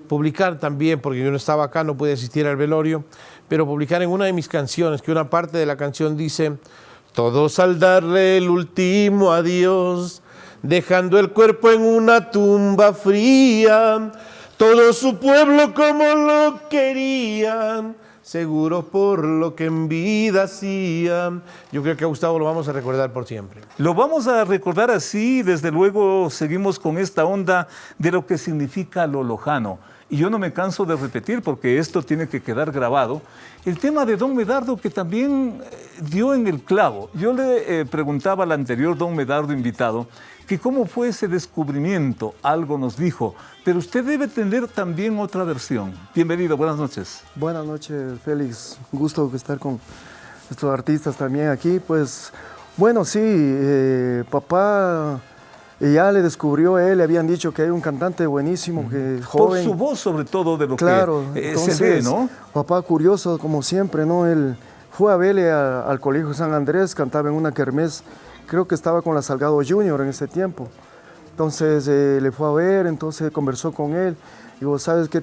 publicar también, porque yo no estaba acá, no pude asistir al velorio, pero publicar en una de mis canciones, que una parte de la canción dice: todos al darle el último adiós, dejando el cuerpo en una tumba fría, todo su pueblo como lo querían, seguro por lo que en vida hacían. Yo creo que a Gustavo lo vamos a recordar por siempre. Lo vamos a recordar así, desde luego seguimos con esta onda de lo que significa lo lojano. Y yo no me canso de repetir porque esto tiene que quedar grabado. El tema de don Medardo, que también dio en el clavo. Yo le preguntaba al anterior don Medardo invitado que cómo fue ese descubrimiento. Algo nos dijo, pero usted debe tener también otra versión. Bienvenido, buenas noches. Buenas noches, Félix. Un gusto estar con estos artistas también aquí. Pues, bueno, sí, papá... ya le descubrió él, le habían dicho que hay un cantante buenísimo, que es joven. Por su voz, sobre todo, de lo claro, que entonces, se ve, ¿no? Papá curioso, como siempre, ¿no? Él fue a verle al Colegio San Andrés, cantaba en una kermés, creo que estaba con la Salgado Junior en ese tiempo. Entonces le fue a ver, entonces conversó con él. Digo, ¿sabes qué?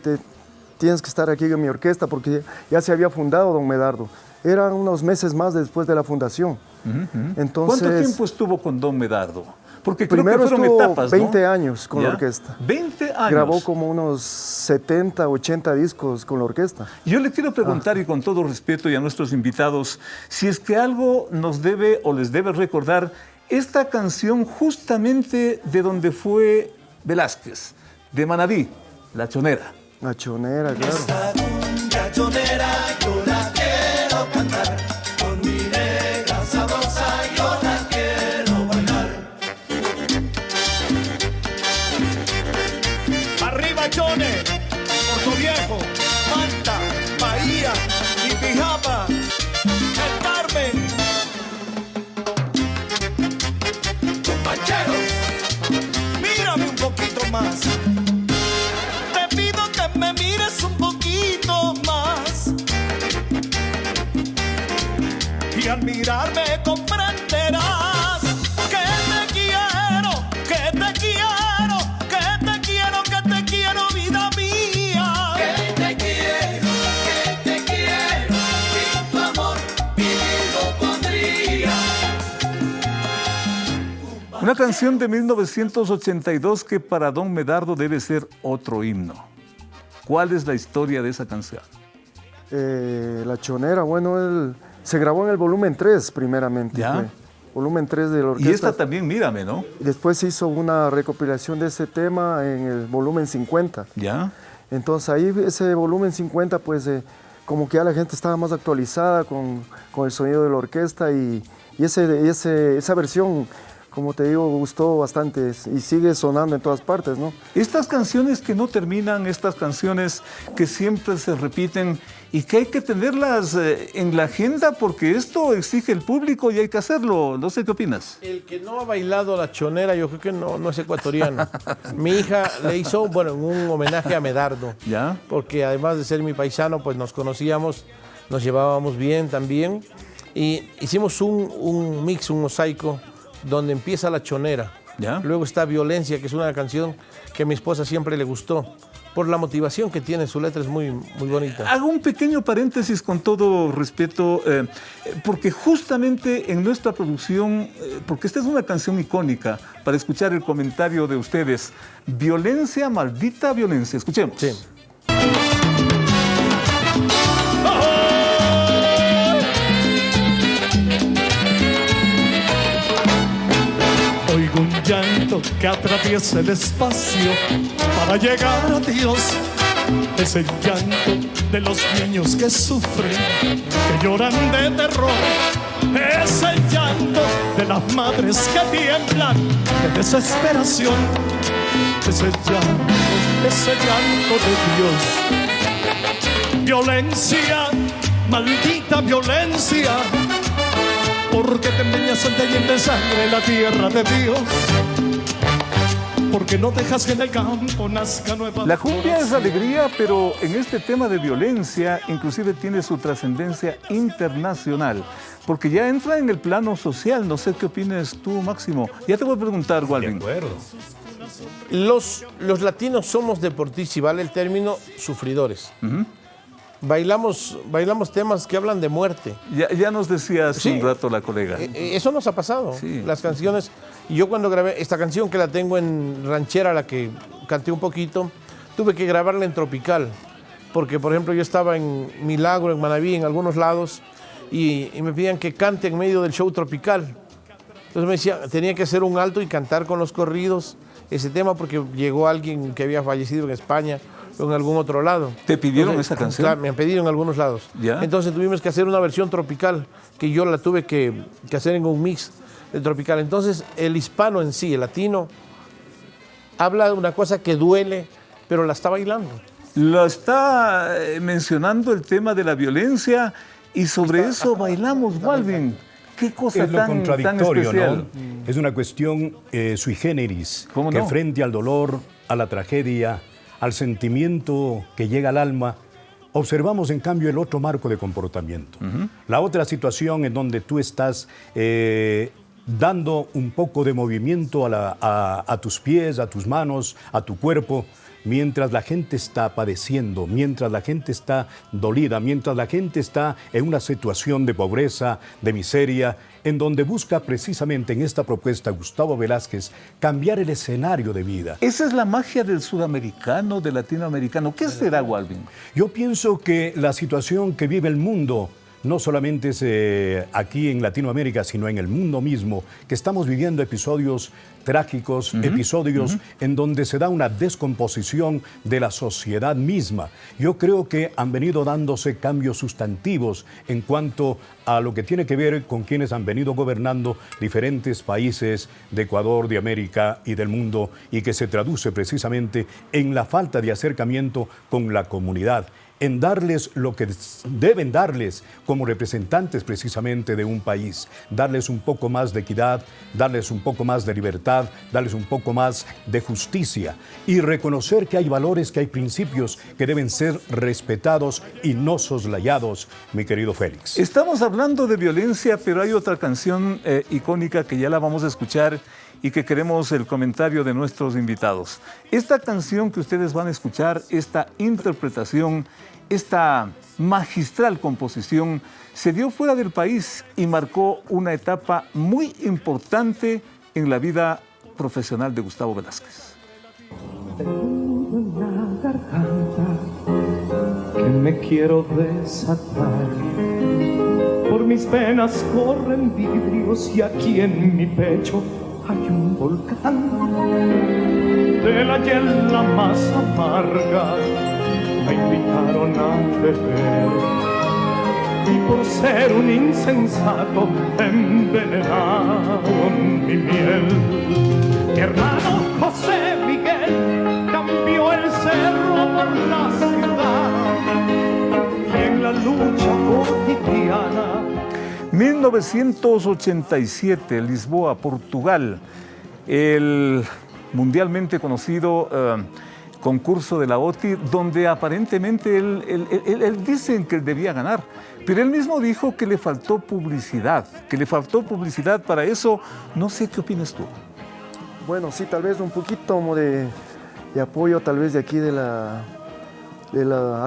Tienes que estar aquí en mi orquesta porque ya se había fundado don Medardo. Eran unos meses más después de la fundación. Entonces, ¿cuánto tiempo estuvo con don Medardo? Porque primero creo que fueron estuvo etapas, 20 ¿no? años con la orquesta. 20 años. Grabó como unos 70, 80 discos con la orquesta. Yo le quiero preguntar, y con todo respeto y a nuestros invitados, si es que algo nos debe o les debe recordar esta canción justamente de donde fue Velázquez, de Manabí, La Chonera. La Chonera, claro. Esta cumbia chonera yo la quiero cantar, con mi negra sabrosa yo la quiero bailar. Arriba Chone, Puerto Viejo, Manta, Bahía y Pijama, El Carmen. Compañeros, mírame un poquito más. Te pido que me mires un poquito más. Y al mirarme comprenderás que te quiero, que te quiero, que te quiero, que te quiero, vida mía. Una canción de 1982 que para don Medardo debe ser otro himno. ¿Cuál es la historia de esa canción? La Chonera, bueno, se grabó en el volumen 3 primeramente. ¿Ya? Volumen 3 de la orquesta. Y esta también, Mírame, ¿no? Después se hizo una recopilación de ese tema en el volumen 50. ¿Ya? Entonces ahí ese volumen 50, pues como que ya la gente estaba más actualizada con el sonido de la orquesta y esa versión, como te digo, gustó bastante y sigue sonando en todas partes, ¿no? Estas canciones que no terminan, estas canciones que siempre se repiten y que hay que tenerlas en la agenda porque esto exige el público y hay que hacerlo. No sé qué opinas. El que no ha bailado la chonera, yo creo que no es ecuatoriano. Mi hija le hizo, bueno, un homenaje a Medardo. ¿Ya? Porque además de ser mi paisano, pues nos conocíamos, nos llevábamos bien también. Y hicimos un mix, un mosaico, donde empieza la chonera. ¿Ya? Luego está Violencia, que es una canción que a mi esposa siempre le gustó. Por la motivación que tiene, su letra es muy, muy bonita. Hago un pequeño paréntesis con todo respeto, porque justamente en nuestra producción, porque esta es una canción icónica, para escuchar el comentario de ustedes, Violencia, maldita violencia. Escuchemos. Sí. Oigo un llanto que atraviesa el espacio para llegar a Dios. Es el llanto de los niños que sufren, que lloran de terror. Es el llanto de las madres que tiemblan de desesperación. Es el llanto de Dios. Violencia, maldita violencia, porque te empeñas en teñir de sangre la tierra de Dios, porque no dejas que en el campo nazca nueva. La cumbia es alegría, pero en este tema de violencia inclusive tiene su trascendencia internacional, porque ya entra en el plano social. No sé qué opinas tú, Máximo. Ya te voy a preguntar, Walvin. De acuerdo. Los latinos somos deportistas, y vale el término, sufridores. Bailamos temas que hablan de muerte. Ya nos decía hace un rato la colega. Eso nos ha pasado. Sí. Las canciones. Y yo cuando grabé esta canción, que la tengo en ranchera, la que canté un poquito, tuve que grabarla en tropical. Porque, por ejemplo, yo estaba en Milagro, en Manabí, en algunos lados, y me pedían que cante en medio del show tropical. Entonces me decían, tenía que hacer un alto y cantar con los corridos ese tema, porque llegó alguien que había fallecido en España o en algún otro lado. ¿Te pidieron esa canción? Claro, me han pedido en algunos lados. ¿Ya? Entonces tuvimos que hacer una versión tropical, que yo la tuve que hacer en un mix de tropical. Entonces el hispano en sí, el latino, habla de una cosa que duele, pero la está bailando. Lo está mencionando el tema de la violencia y sobre eso bailamos, Walvin. Qué cosa es lo tan contradictorio, especial. ¿no? Es una cuestión sui generis, ¿Cómo que no? frente al dolor, a la tragedia, al sentimiento que llega al alma, observamos en cambio el otro marco de comportamiento. La otra situación en donde tú estás dando un poco de movimiento a tus pies, a tus manos, a tu cuerpo, mientras la gente está padeciendo, mientras la gente está dolida, mientras la gente está en una situación de pobreza, de miseria, en donde busca precisamente en esta propuesta Gustavo Velázquez cambiar el escenario de vida. Esa es la magia del sudamericano, del latinoamericano. ¿Qué será, Walvin? Yo pienso que la situación que vive el mundo no solamente es aquí en Latinoamérica, sino en el mundo mismo, que estamos viviendo episodios trágicos, episodios en donde se da una descomposición de la sociedad misma. Yo creo que han venido dándose cambios sustantivos en cuanto a lo que tiene que ver con quienes han venido gobernando diferentes países de Ecuador, de América y del mundo, y que se traduce precisamente en la falta de acercamiento con la comunidad, en darles lo que deben darles como representantes precisamente de un país, darles un poco más de equidad, darles un poco más de libertad, darles un poco más de justicia y reconocer que hay valores, que hay principios que deben ser respetados y no soslayados, mi querido Félix. Estamos hablando de violencia, pero hay otra canción icónica que ya la vamos a escuchar y que queremos el comentario de nuestros invitados. Esta canción que ustedes van a escuchar, esta interpretación, esta magistral composición, se dio fuera del país y marcó una etapa muy importante en la vida profesional de Gustavo Velázquez. Que me quiero desatar, por mis venas corren vidrios y aquí en mi pecho hay un volcán. De la hiela más amarga me invitaron a beber y por ser un insensato envenenaron mi miel. Mi hermano José Miguel cambió el cerro por la ciudad y en la lucha cotidiana. 1987, Lisboa, Portugal, el mundialmente conocido concurso de la OTI, donde aparentemente él dicen que debía ganar, pero él mismo dijo que le faltó publicidad, para eso. No sé qué opinas tú. Bueno, sí, tal vez un poquito como de apoyo tal vez de aquí al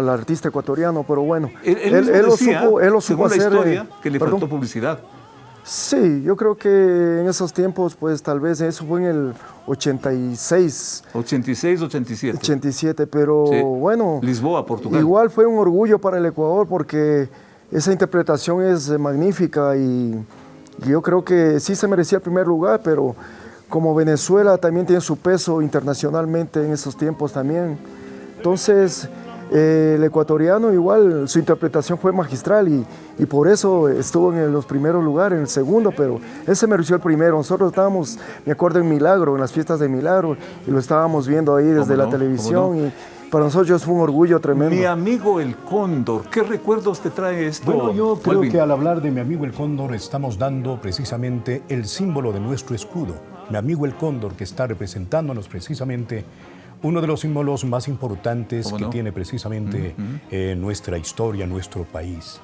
artista ecuatoriano, pero bueno, él lo supo hacer, historia, que le faltó publicidad. Sí, yo creo que en esos tiempos, pues tal vez eso fue en el 86. 86, 87. 87, pero sí. Bueno. Lisboa, Portugal. Igual fue un orgullo para el Ecuador porque esa interpretación es magnífica y yo creo que sí se merecía el primer lugar, pero como Venezuela también tiene su peso internacionalmente en esos tiempos también. Entonces, el ecuatoriano igual, su interpretación fue magistral y por eso estuvo en los primeros lugares, en el segundo, pero él se mereció el primero. Nosotros estábamos, me acuerdo, en Milagro, en las fiestas de Milagro, y lo estábamos viendo ahí desde la televisión. Y para nosotros fue un orgullo tremendo. Mi amigo el Cóndor, ¿qué recuerdos te trae esto? Bueno, yo creo que al hablar de mi amigo el Cóndor estamos dando precisamente el símbolo de nuestro escudo. Mi amigo el Cóndor, que está representándonos precisamente uno de los símbolos más importantes que tiene precisamente nuestra historia, nuestro país.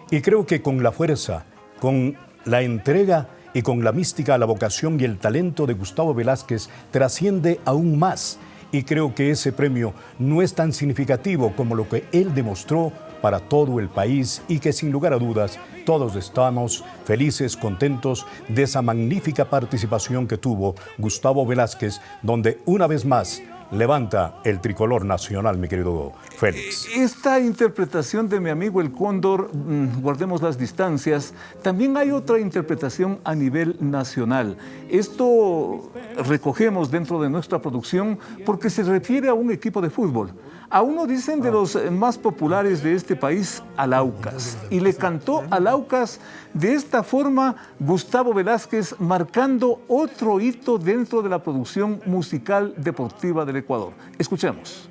Y creo que con la fuerza, con la entrega y con la mística, la vocación y el talento de Gustavo Velázquez trasciende aún más. Y creo que ese premio no es tan significativo como lo que él demostró para todo el país y que sin lugar a dudas todos estamos felices, contentos de esa magnífica participación que tuvo Gustavo Velázquez, donde una vez más levanta el tricolor nacional, mi querido Félix. Esta interpretación de mi amigo el Cóndor, guardemos las distancias, también hay otra interpretación a nivel nacional. Esto recogemos dentro de nuestra producción porque se refiere a un equipo de fútbol. A uno dicen de los más populares de este país, al Aucas. Y le cantó al Aucas de esta forma Gustavo Velázquez, marcando otro hito dentro de la producción musical deportiva del Ecuador. Escuchemos.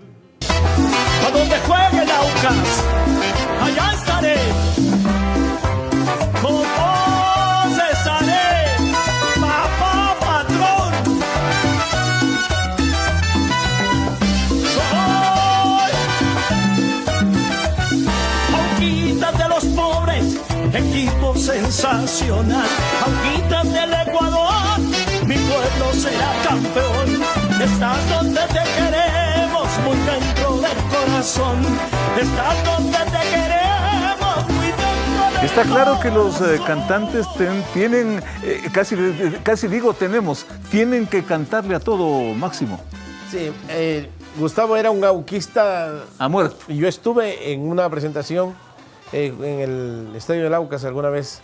A donde juegue el Aucas, allá estaré. Con vos estaré, papá patrón. Auquitas de los pobres, equipo sensacional. Auquitas del Ecuador, mi pueblo será campeón. Estás donde te queremos, muy dentro del corazón. Estás donde te queremos, muy dentro del Está claro que los cantantes tienen, casi digo tenemos, tienen que cantarle a todo máximo. Sí, Gustavo era un auquista a muerte. Yo estuve en una presentación en el Estadio del Aucas alguna vez,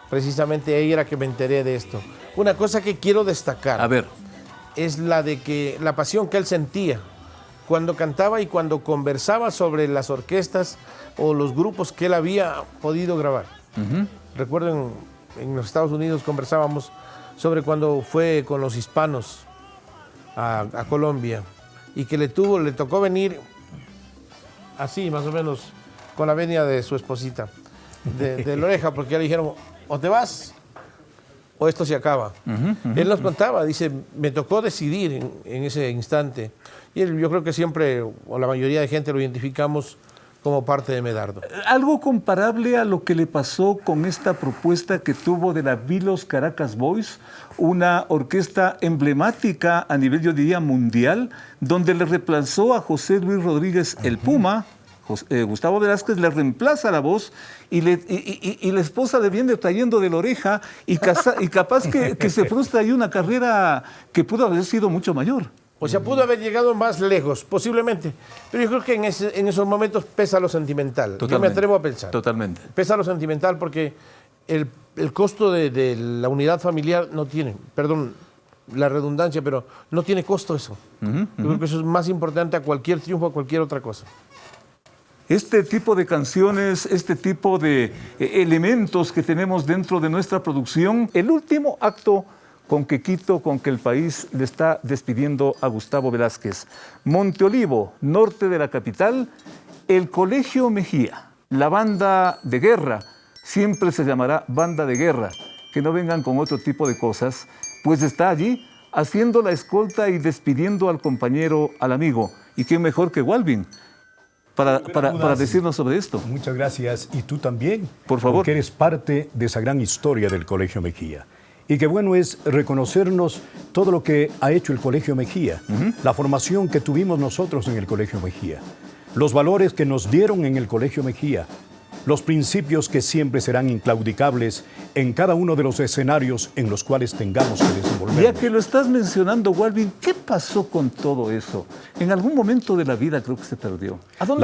precisamente ahí era que me enteré de esto. Una cosa que quiero destacar. A ver. Es la de que la pasión que él sentía cuando cantaba y cuando conversaba sobre las orquestas o los grupos que él había podido grabar. Recuerden, en los Estados Unidos conversábamos sobre cuando fue con los hispanos a Colombia y que le tocó venir así, más o menos, con la venia de su esposita, de la oreja, porque ya le dijeron, o te vas o esto se acaba. Él nos contaba, dice, me tocó decidir en ese instante. Y yo creo que siempre, o la mayoría de gente lo identificamos como parte de Medardo. Algo comparable a lo que le pasó con esta propuesta que tuvo de la Vilos Caracas Boys, una orquesta emblemática a nivel, yo diría, mundial, donde le reemplazó a José Luis Rodríguez el Puma, Gustavo Velázquez le reemplaza la voz y la esposa le viene trayendo de la oreja y capaz que se frustra ahí una carrera que pudo haber sido mucho mayor. O sea, pudo haber llegado más lejos, posiblemente. Pero yo creo que en esos momentos pesa lo sentimental. Totalmente. Yo me atrevo a pensar. Totalmente. Pesa lo sentimental porque el costo de la unidad familiar no tiene, perdón, la redundancia, pero no tiene costo eso. Yo creo que eso es más importante a cualquier triunfo, a cualquier otra cosa. Este tipo de canciones, este tipo de elementos que tenemos dentro de nuestra producción, el último acto con que Quito, con que el país le está despidiendo a Gustavo Velázquez. Monteolivo, norte de la capital, el Colegio Mejía, la banda de guerra, siempre se llamará banda de guerra, que no vengan con otro tipo de cosas, pues está allí haciendo la escolta y despidiendo al compañero, al amigo. ¿Y quién mejor que Walvin para decirnos sobre esto? Muchas gracias. Y tú también, por favor, porque eres parte de esa gran historia del Colegio Mejía. Y qué bueno es reconocernos todo lo que ha hecho el Colegio Mejía, la formación que tuvimos nosotros en el Colegio Mejía, los valores que nos dieron en el Colegio Mejía, los principios que siempre serán inclaudicables en cada uno de los escenarios en los cuales tengamos que desenvolvernos. Ya que lo estás mencionando, Walvin, ¿qué pasó con todo eso? En algún momento de la vida creo que se perdió. ¿A dónde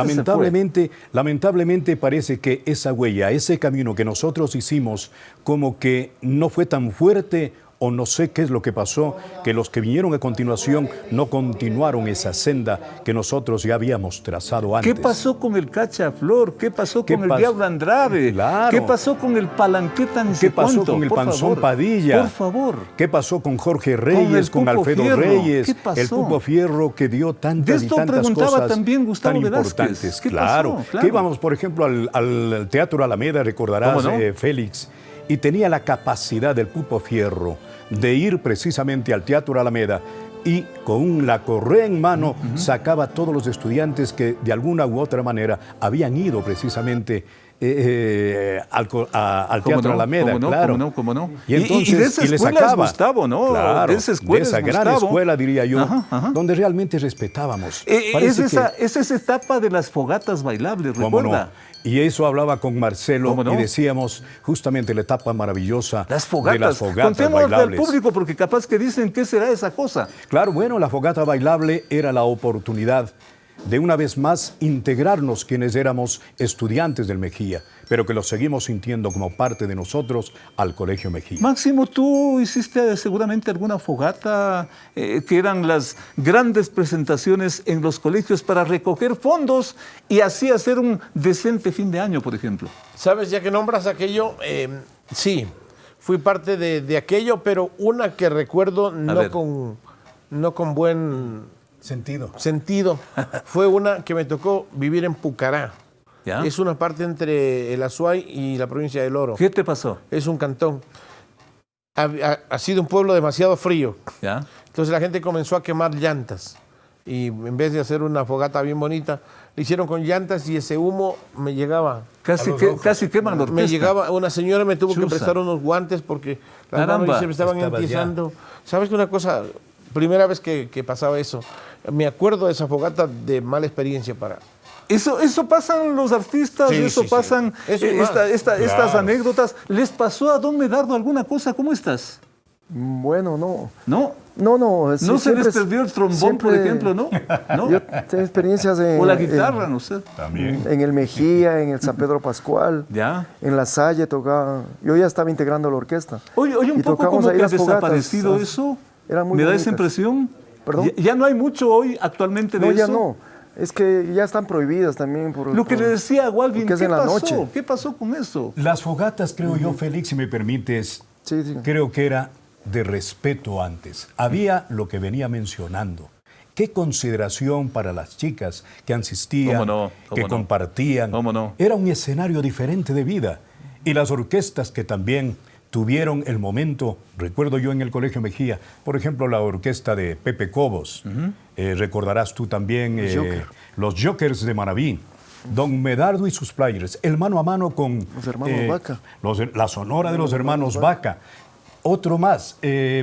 Lamentablemente parece que esa huella, ese camino que nosotros hicimos, como que no fue tan fuerte, o no sé qué es lo que pasó, que los que vinieron a continuación no continuaron esa senda que nosotros ya habíamos trazado antes. ¿Qué pasó con el Cachaflor? ¿Qué pasó con el Diablo Andrade? Claro. ¿Qué pasó con el Palanqueta? ¿Qué pasó con el Panzón Padilla? Por favor. ¿Qué pasó con Jorge Reyes, con Alfredo Fierro? Reyes? ¿Qué pasó? El Pupo Fierro que dio tantas y tantas preguntaba cosas también Gustavo tan Velázquez. importantes. ¿Qué Claro. pasó? Claro. Que íbamos, por ejemplo, al Teatro Alameda, recordarás, ¿Cómo no? Félix, y tenía la capacidad del Pupo Fierro de ir precisamente al Teatro Alameda y con la correa en mano sacaba a todos los estudiantes que de alguna u otra manera habían ido precisamente al Teatro Alameda, claro. ¿Cómo no? Y entonces de esa escuela es Gustavo, ¿no? Claro, de esa gran escuela, diría yo, donde realmente respetábamos. Es esa etapa de las fogatas bailables, ¿recuerda? No. Y eso hablaba con Marcelo y decíamos justamente la etapa maravillosa de las fogatas bailables. Al público porque capaz que dicen ¿qué será esa cosa? Claro, bueno, la fogata bailable era la oportunidad de una vez más integrarnos quienes éramos estudiantes del Mejía, pero que lo seguimos sintiendo como parte de nosotros al Colegio Mejía. Máximo, tú hiciste seguramente alguna fogata, que eran las grandes presentaciones en los colegios para recoger fondos y así hacer un decente fin de año, por ejemplo. Sabes, ya que nombras aquello, sí, fui parte de aquello, pero una que recuerdo no con buen sentido. Fue una que me tocó vivir en Pucará. ¿Ya? Es una parte entre el Azuay y la provincia del Oro. ¿Qué te pasó? Es un cantón. Ha sido un pueblo demasiado frío. ¿Ya? Entonces la gente comenzó a quemar llantas. Y en vez de hacer una fogata bien bonita, le hicieron con llantas y ese humo me llegaba. Casi queman la orquesta. Me llegaba, una señora me tuvo que prestar unos guantes porque las manos se me estaban entiezando. ¿Sabes que una cosa? Primera vez que pasaba eso. Me acuerdo de esa fogata de mala experiencia para... Eso pasan los artistas, pasan estas anécdotas. ¿Les pasó a don Medardo alguna cosa? ¿Cómo estás? Bueno, no. ¿No? No. ¿No se les perdió el trombón, por ejemplo, no? Yo tengo experiencias o la guitarra, no sé. También. En el Mejía, en el San Pedro Pascual. Ya. En La Salle tocaba. Yo ya estaba integrando la orquesta. Oye, un poco como que ha desaparecido eso. Era muy ¿Me da bonitas. esa impresión? ¿Perdón? Ya no hay mucho hoy actualmente de eso. No, ya no. Es que ya están prohibidas también. Lo que le decía a Walvin, ¿qué pasó? Noche. ¿Qué pasó con eso? Las fogatas, creo yo, Félix, si me permites, creo que era de respeto antes. Había lo que venía mencionando. Qué consideración para las chicas que asistían, que compartían. Era un escenario diferente de vida. Y las orquestas que también tuvieron el momento, recuerdo yo en el Colegio Mejía, por ejemplo, la orquesta de Pepe Cobos, recordarás tú también los Jokers de Manaví, don Medardo y sus players, el mano a mano con los hermanos Vaca. La sonora de los hermanos Vaca. Otro más,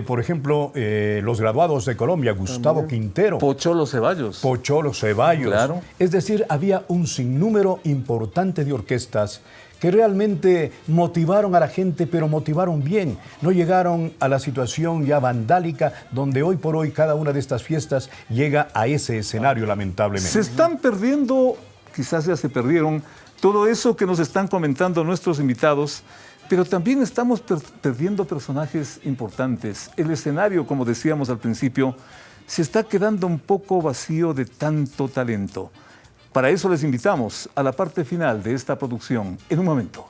por ejemplo, los graduados de Colombia, Gustavo Quintero. Pocholo Ceballos. Pocholo Ceballos. Claro. Es decir, había un sinnúmero importante de orquestas que realmente motivaron a la gente, pero motivaron bien. No llegaron a la situación ya vandálica, donde hoy por hoy cada una de estas fiestas llega a ese escenario, lamentablemente. Se están perdiendo, quizás ya se perdieron, todo eso que nos están comentando nuestros invitados, pero también estamos perdiendo personajes importantes. El escenario, como decíamos al principio, se está quedando un poco vacío de tanto talento. Para eso les invitamos a la parte final de esta producción en un momento.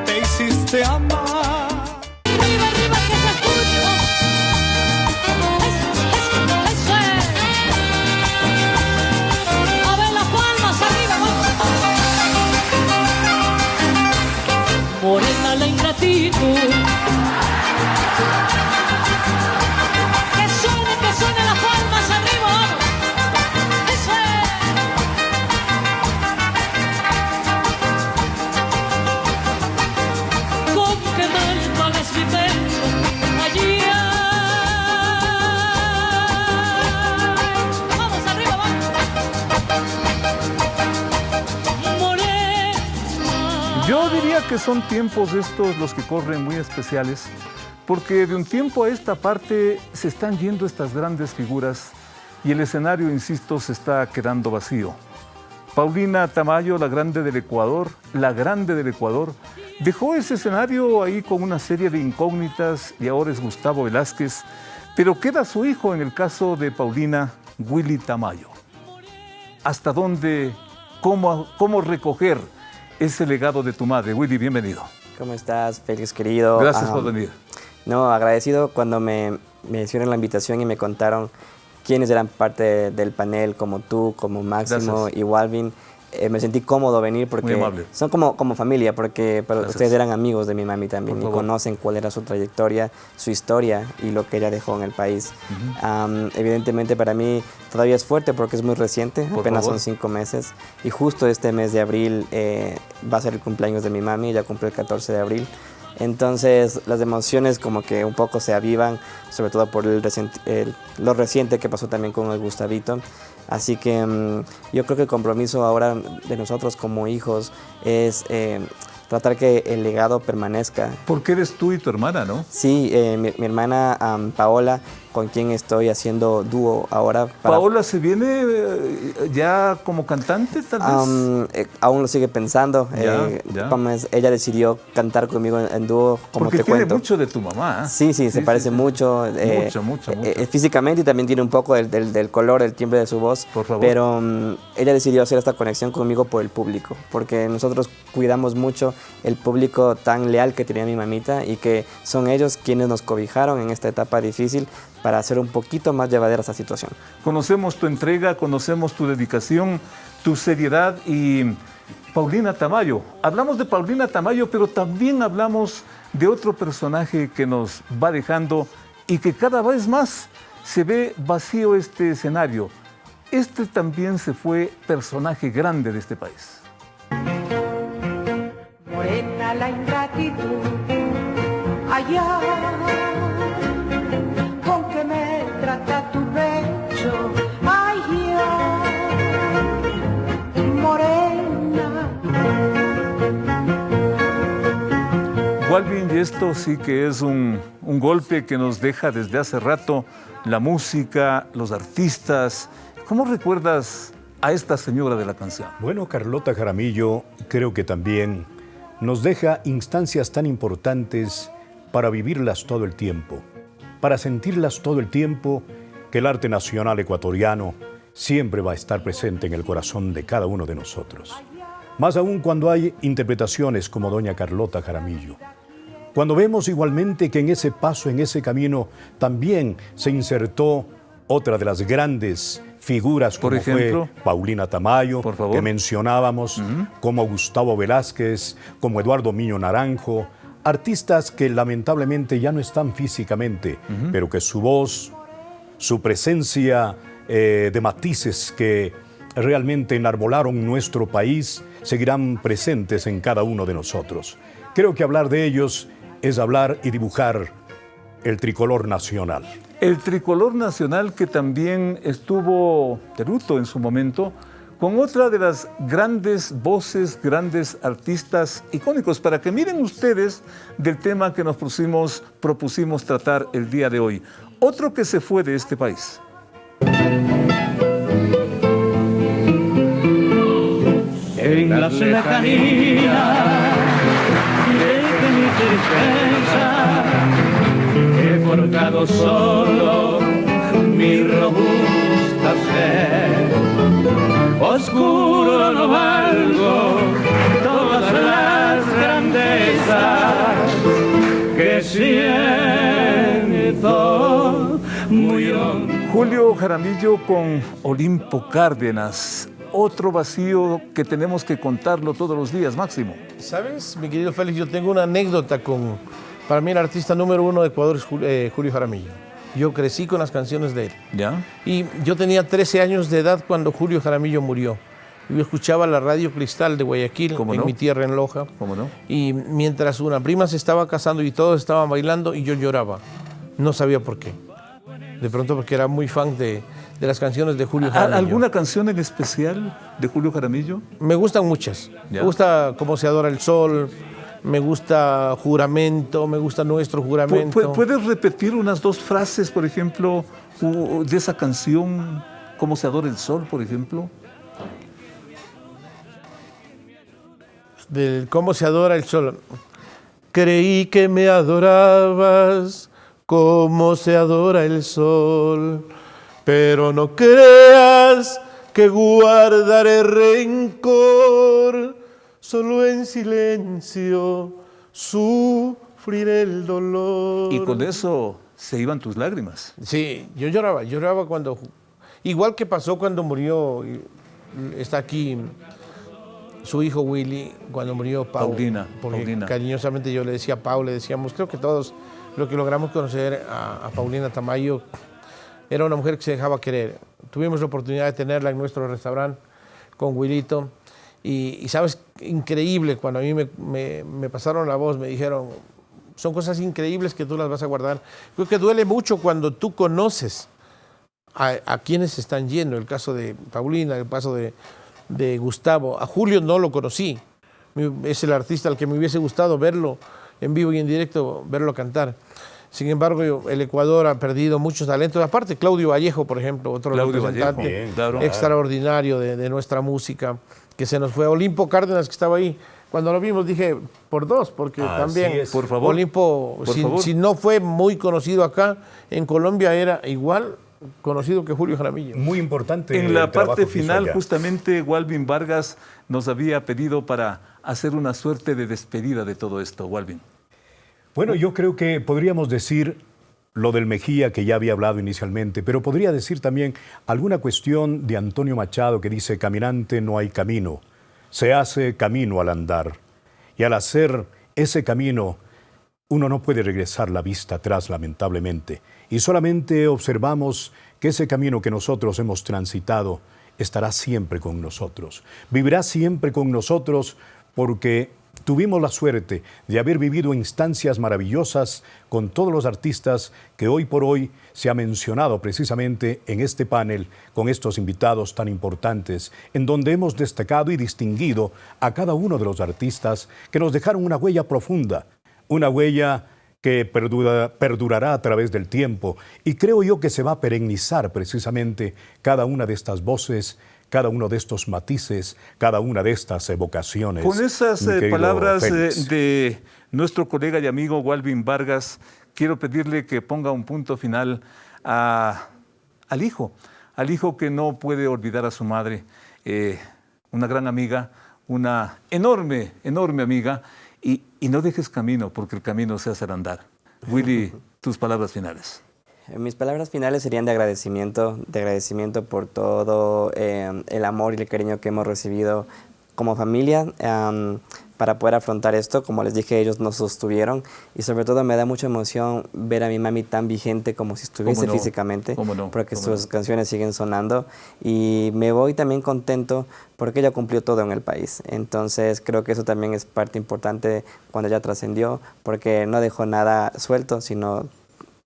Te hiciste amar. Arriba, arriba, que se escuche. Eso es. A ver las palmas arriba, vamos. Morena la ingratitud. Que suene las palmas arriba, vamos. Eso es. Vamos arriba, vamos. Yo diría que son tiempos estos los que corren muy especiales, porque de un tiempo a esta parte se están yendo estas grandes figuras y el escenario, insisto, se está quedando vacío. Paulina Tamayo, la grande del Ecuador, dejó ese escenario ahí con una serie de incógnitas y ahora es Gustavo Velázquez, pero queda su hijo en el caso de Paulina, Willy Tamayo. ¿Hasta dónde, cómo recoger ese legado de tu madre? Willy, bienvenido. ¿Cómo estás, Félix, querido? Gracias por venir. No, agradecido cuando me hicieron la invitación y me contaron quiénes eran parte del panel, como tú, como Máximo. Gracias. Y Walvin. Me sentí cómodo venir porque son como familia, porque ustedes eran amigos de mi mami también y conocen cuál era su trayectoria, su historia y lo que ella dejó en el país. Evidentemente para mí todavía es fuerte porque es muy reciente, apenas son 5 meses y justo este mes de abril va a ser el cumpleaños de mi mami, ella cumple el 14 de abril. Entonces las emociones como que un poco se avivan, sobre todo por lo reciente que pasó también con el Gustavito. Así que yo creo que el compromiso ahora de nosotros como hijos es tratar que el legado permanezca. Porque eres tú y tu hermana, ¿no? Sí, mi hermana Paola, con quien estoy haciendo dúo ahora. ¿Paola se viene ya como cantante, tal vez? Aún lo sigue pensando. Ella decidió cantar conmigo en dúo, como porque te tiene cuento. Mucho de tu mamá. Sí, se parece mucho. Mucho. Físicamente y también tiene un poco del color, el timbre de su voz. Por favor. Pero ella decidió hacer esta conexión conmigo por el público, porque nosotros cuidamos mucho el público tan leal que tenía mi mamita y que son ellos quienes nos cobijaron en esta etapa difícil para hacer un poquito más llevadera esta situación. Conocemos tu entrega, conocemos tu dedicación, tu seriedad y Paulina Tamayo. Hablamos de Paulina Tamayo, pero también hablamos de otro personaje que nos va dejando y que cada vez más se ve vacío este escenario. Este también se fue personaje grande de este país. Morena la ingratitud, allá con que me trata tu pecho, allá, morena. Walvin, y esto sí que es un golpe que nos deja desde hace rato la música, los artistas. ¿Cómo recuerdas a esta señora de la canción? Bueno, Carlota Jaramillo creo que también nos deja instancias tan importantes para vivirlas todo el tiempo, para sentirlas todo el tiempo que el arte nacional ecuatoriano siempre va a estar presente en el corazón de cada uno de nosotros. Más aún cuando hay interpretaciones como doña Carlota Jaramillo. Cuando vemos igualmente que en ese paso, en ese camino, también se insertó otra de las grandes figuras, como fue Paulina Tamayo, que mencionábamos, como Gustavo Velázquez, como Eduardo Miño Naranjo, artistas que lamentablemente ya no están físicamente, pero que su voz, su presencia de matices que realmente enarbolaron nuestro país, seguirán presentes en cada uno de nosotros. Creo que hablar de ellos es hablar y dibujar el tricolor nacional. El tricolor nacional que también estuvo de luto en su momento, con otra de las grandes voces, grandes artistas icónicos, para que miren ustedes del tema que nos propusimos tratar el día de hoy. Otro que se fue de este país. En las lejanías de mi tristeza he forjado solo mi robusta ser. Oscuro no valgo todas las grandezas que siento muy hondo. Julio Jaramillo con Olimpo Cárdenas. Otro vacío que tenemos que contarlo todos los días, Máximo. ¿Sabes, mi querido Félix? Yo tengo una anécdota con, para mí el artista número uno de Ecuador es Julio Jaramillo. Yo crecí con las canciones de él. ¿Ya? Y yo tenía 13 años de edad cuando Julio Jaramillo murió. Yo escuchaba la radio Cristal de Guayaquil, en mi tierra, en Loja. ¿Cómo no? Y mientras una prima se estaba casando y todos estaban bailando y yo lloraba. No sabía por qué. De pronto porque era muy fan de las canciones de Julio Jaramillo. ¿Alguna canción en especial de Julio Jaramillo? Me gustan muchas. ¿Ya? Me gusta Cómo se adora el sol, me gusta Juramento, me gusta Nuestro Juramento. ¿Puedes repetir unas dos frases, por ejemplo, de esa canción, Cómo se adora el sol, por ejemplo? Del Cómo se adora el sol. Creí que me adorabas como se adora el sol, pero no creas que guardaré rencor, solo en silencio sufriré el dolor. Y con eso se iban tus lágrimas. Sí, yo lloraba cuando, igual que pasó cuando murió, está aquí su hijo Willy, cuando murió Paulina. Cariñosamente yo le decía a Pau, le decíamos, creo que todos lo que logramos conocer a Paulina Tamayo, era una mujer que se dejaba querer. Tuvimos la oportunidad de tenerla en nuestro restaurante con Wilito. Y sabes, increíble, cuando a mí me pasaron la voz, me dijeron, son cosas increíbles que tú las vas a guardar. Creo que duele mucho cuando tú conoces a quienes están yendo. El caso de Paulina, el caso de Gustavo. A Julio no lo conocí. Es el artista al que me hubiese gustado verlo en vivo y en directo, verlo cantar. Sin embargo, el Ecuador ha perdido muchos talentos. Aparte, Claudio Vallejo, por ejemplo, otro representante extraordinario de nuestra música, que se nos fue. Olimpo Cárdenas, que estaba ahí. Cuando lo vimos dije, por dos, porque también por favor, Olimpo, si no fue muy conocido acá, en Colombia era igual conocido que Julio Jaramillo. Muy importante. En la parte final, justamente, Walvin Vargas nos había pedido para hacer una suerte de despedida de todo esto. Walvin. Bueno, yo creo que podríamos decir lo del Mejía, que ya había hablado inicialmente, pero podría decir también alguna cuestión de Antonio Machado que dice, caminante no hay camino, se hace camino al andar. Y al hacer ese camino, uno no puede regresar la vista atrás, lamentablemente. Y solamente observamos que ese camino que nosotros hemos transitado estará siempre con nosotros. Vivirá siempre con nosotros porque tuvimos la suerte de haber vivido instancias maravillosas con todos los artistas que hoy por hoy se ha mencionado precisamente en este panel con estos invitados tan importantes, en donde hemos destacado y distinguido a cada uno de los artistas que nos dejaron una huella profunda, una huella que perdurará a través del tiempo, y creo yo que se va a perennizar precisamente cada una de estas voces, cada uno de estos matices, cada una de estas evocaciones. Con esas palabras de nuestro colega y amigo Walvin Vargas, quiero pedirle que ponga un punto final a al hijo que no puede olvidar a su madre, una gran amiga, una enorme amiga, y no dejes camino, porque el camino se hace al andar. Willy, tus palabras finales. Mis palabras finales serían de agradecimiento por todo el amor y el cariño que hemos recibido como familia para poder afrontar esto. Como les dije, ellos nos sostuvieron y sobre todo me da mucha emoción ver a mi mami tan vigente como si estuviese físicamente, porque sus canciones siguen sonando, y me voy también contento porque ella cumplió todo en el país. Entonces creo que eso también es parte importante cuando ella trascendió, porque no dejó nada suelto, sino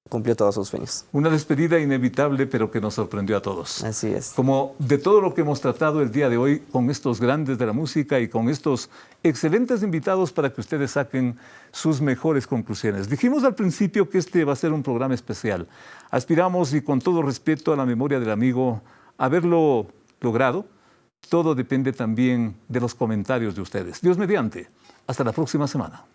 cumplió todos sus sueños. Una despedida inevitable, pero que nos sorprendió a todos. Así es. Como de todo lo que hemos tratado el día de hoy con estos grandes de la música y con estos excelentes invitados para que ustedes saquen sus mejores conclusiones. Dijimos al principio que este va a ser un programa especial. Aspiramos, y con todo respeto a la memoria del amigo, haberlo logrado. Todo depende también de los comentarios de ustedes. Dios mediante. Hasta la próxima semana.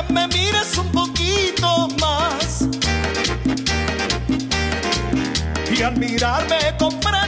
Me mires un poquito más y al mirarme compré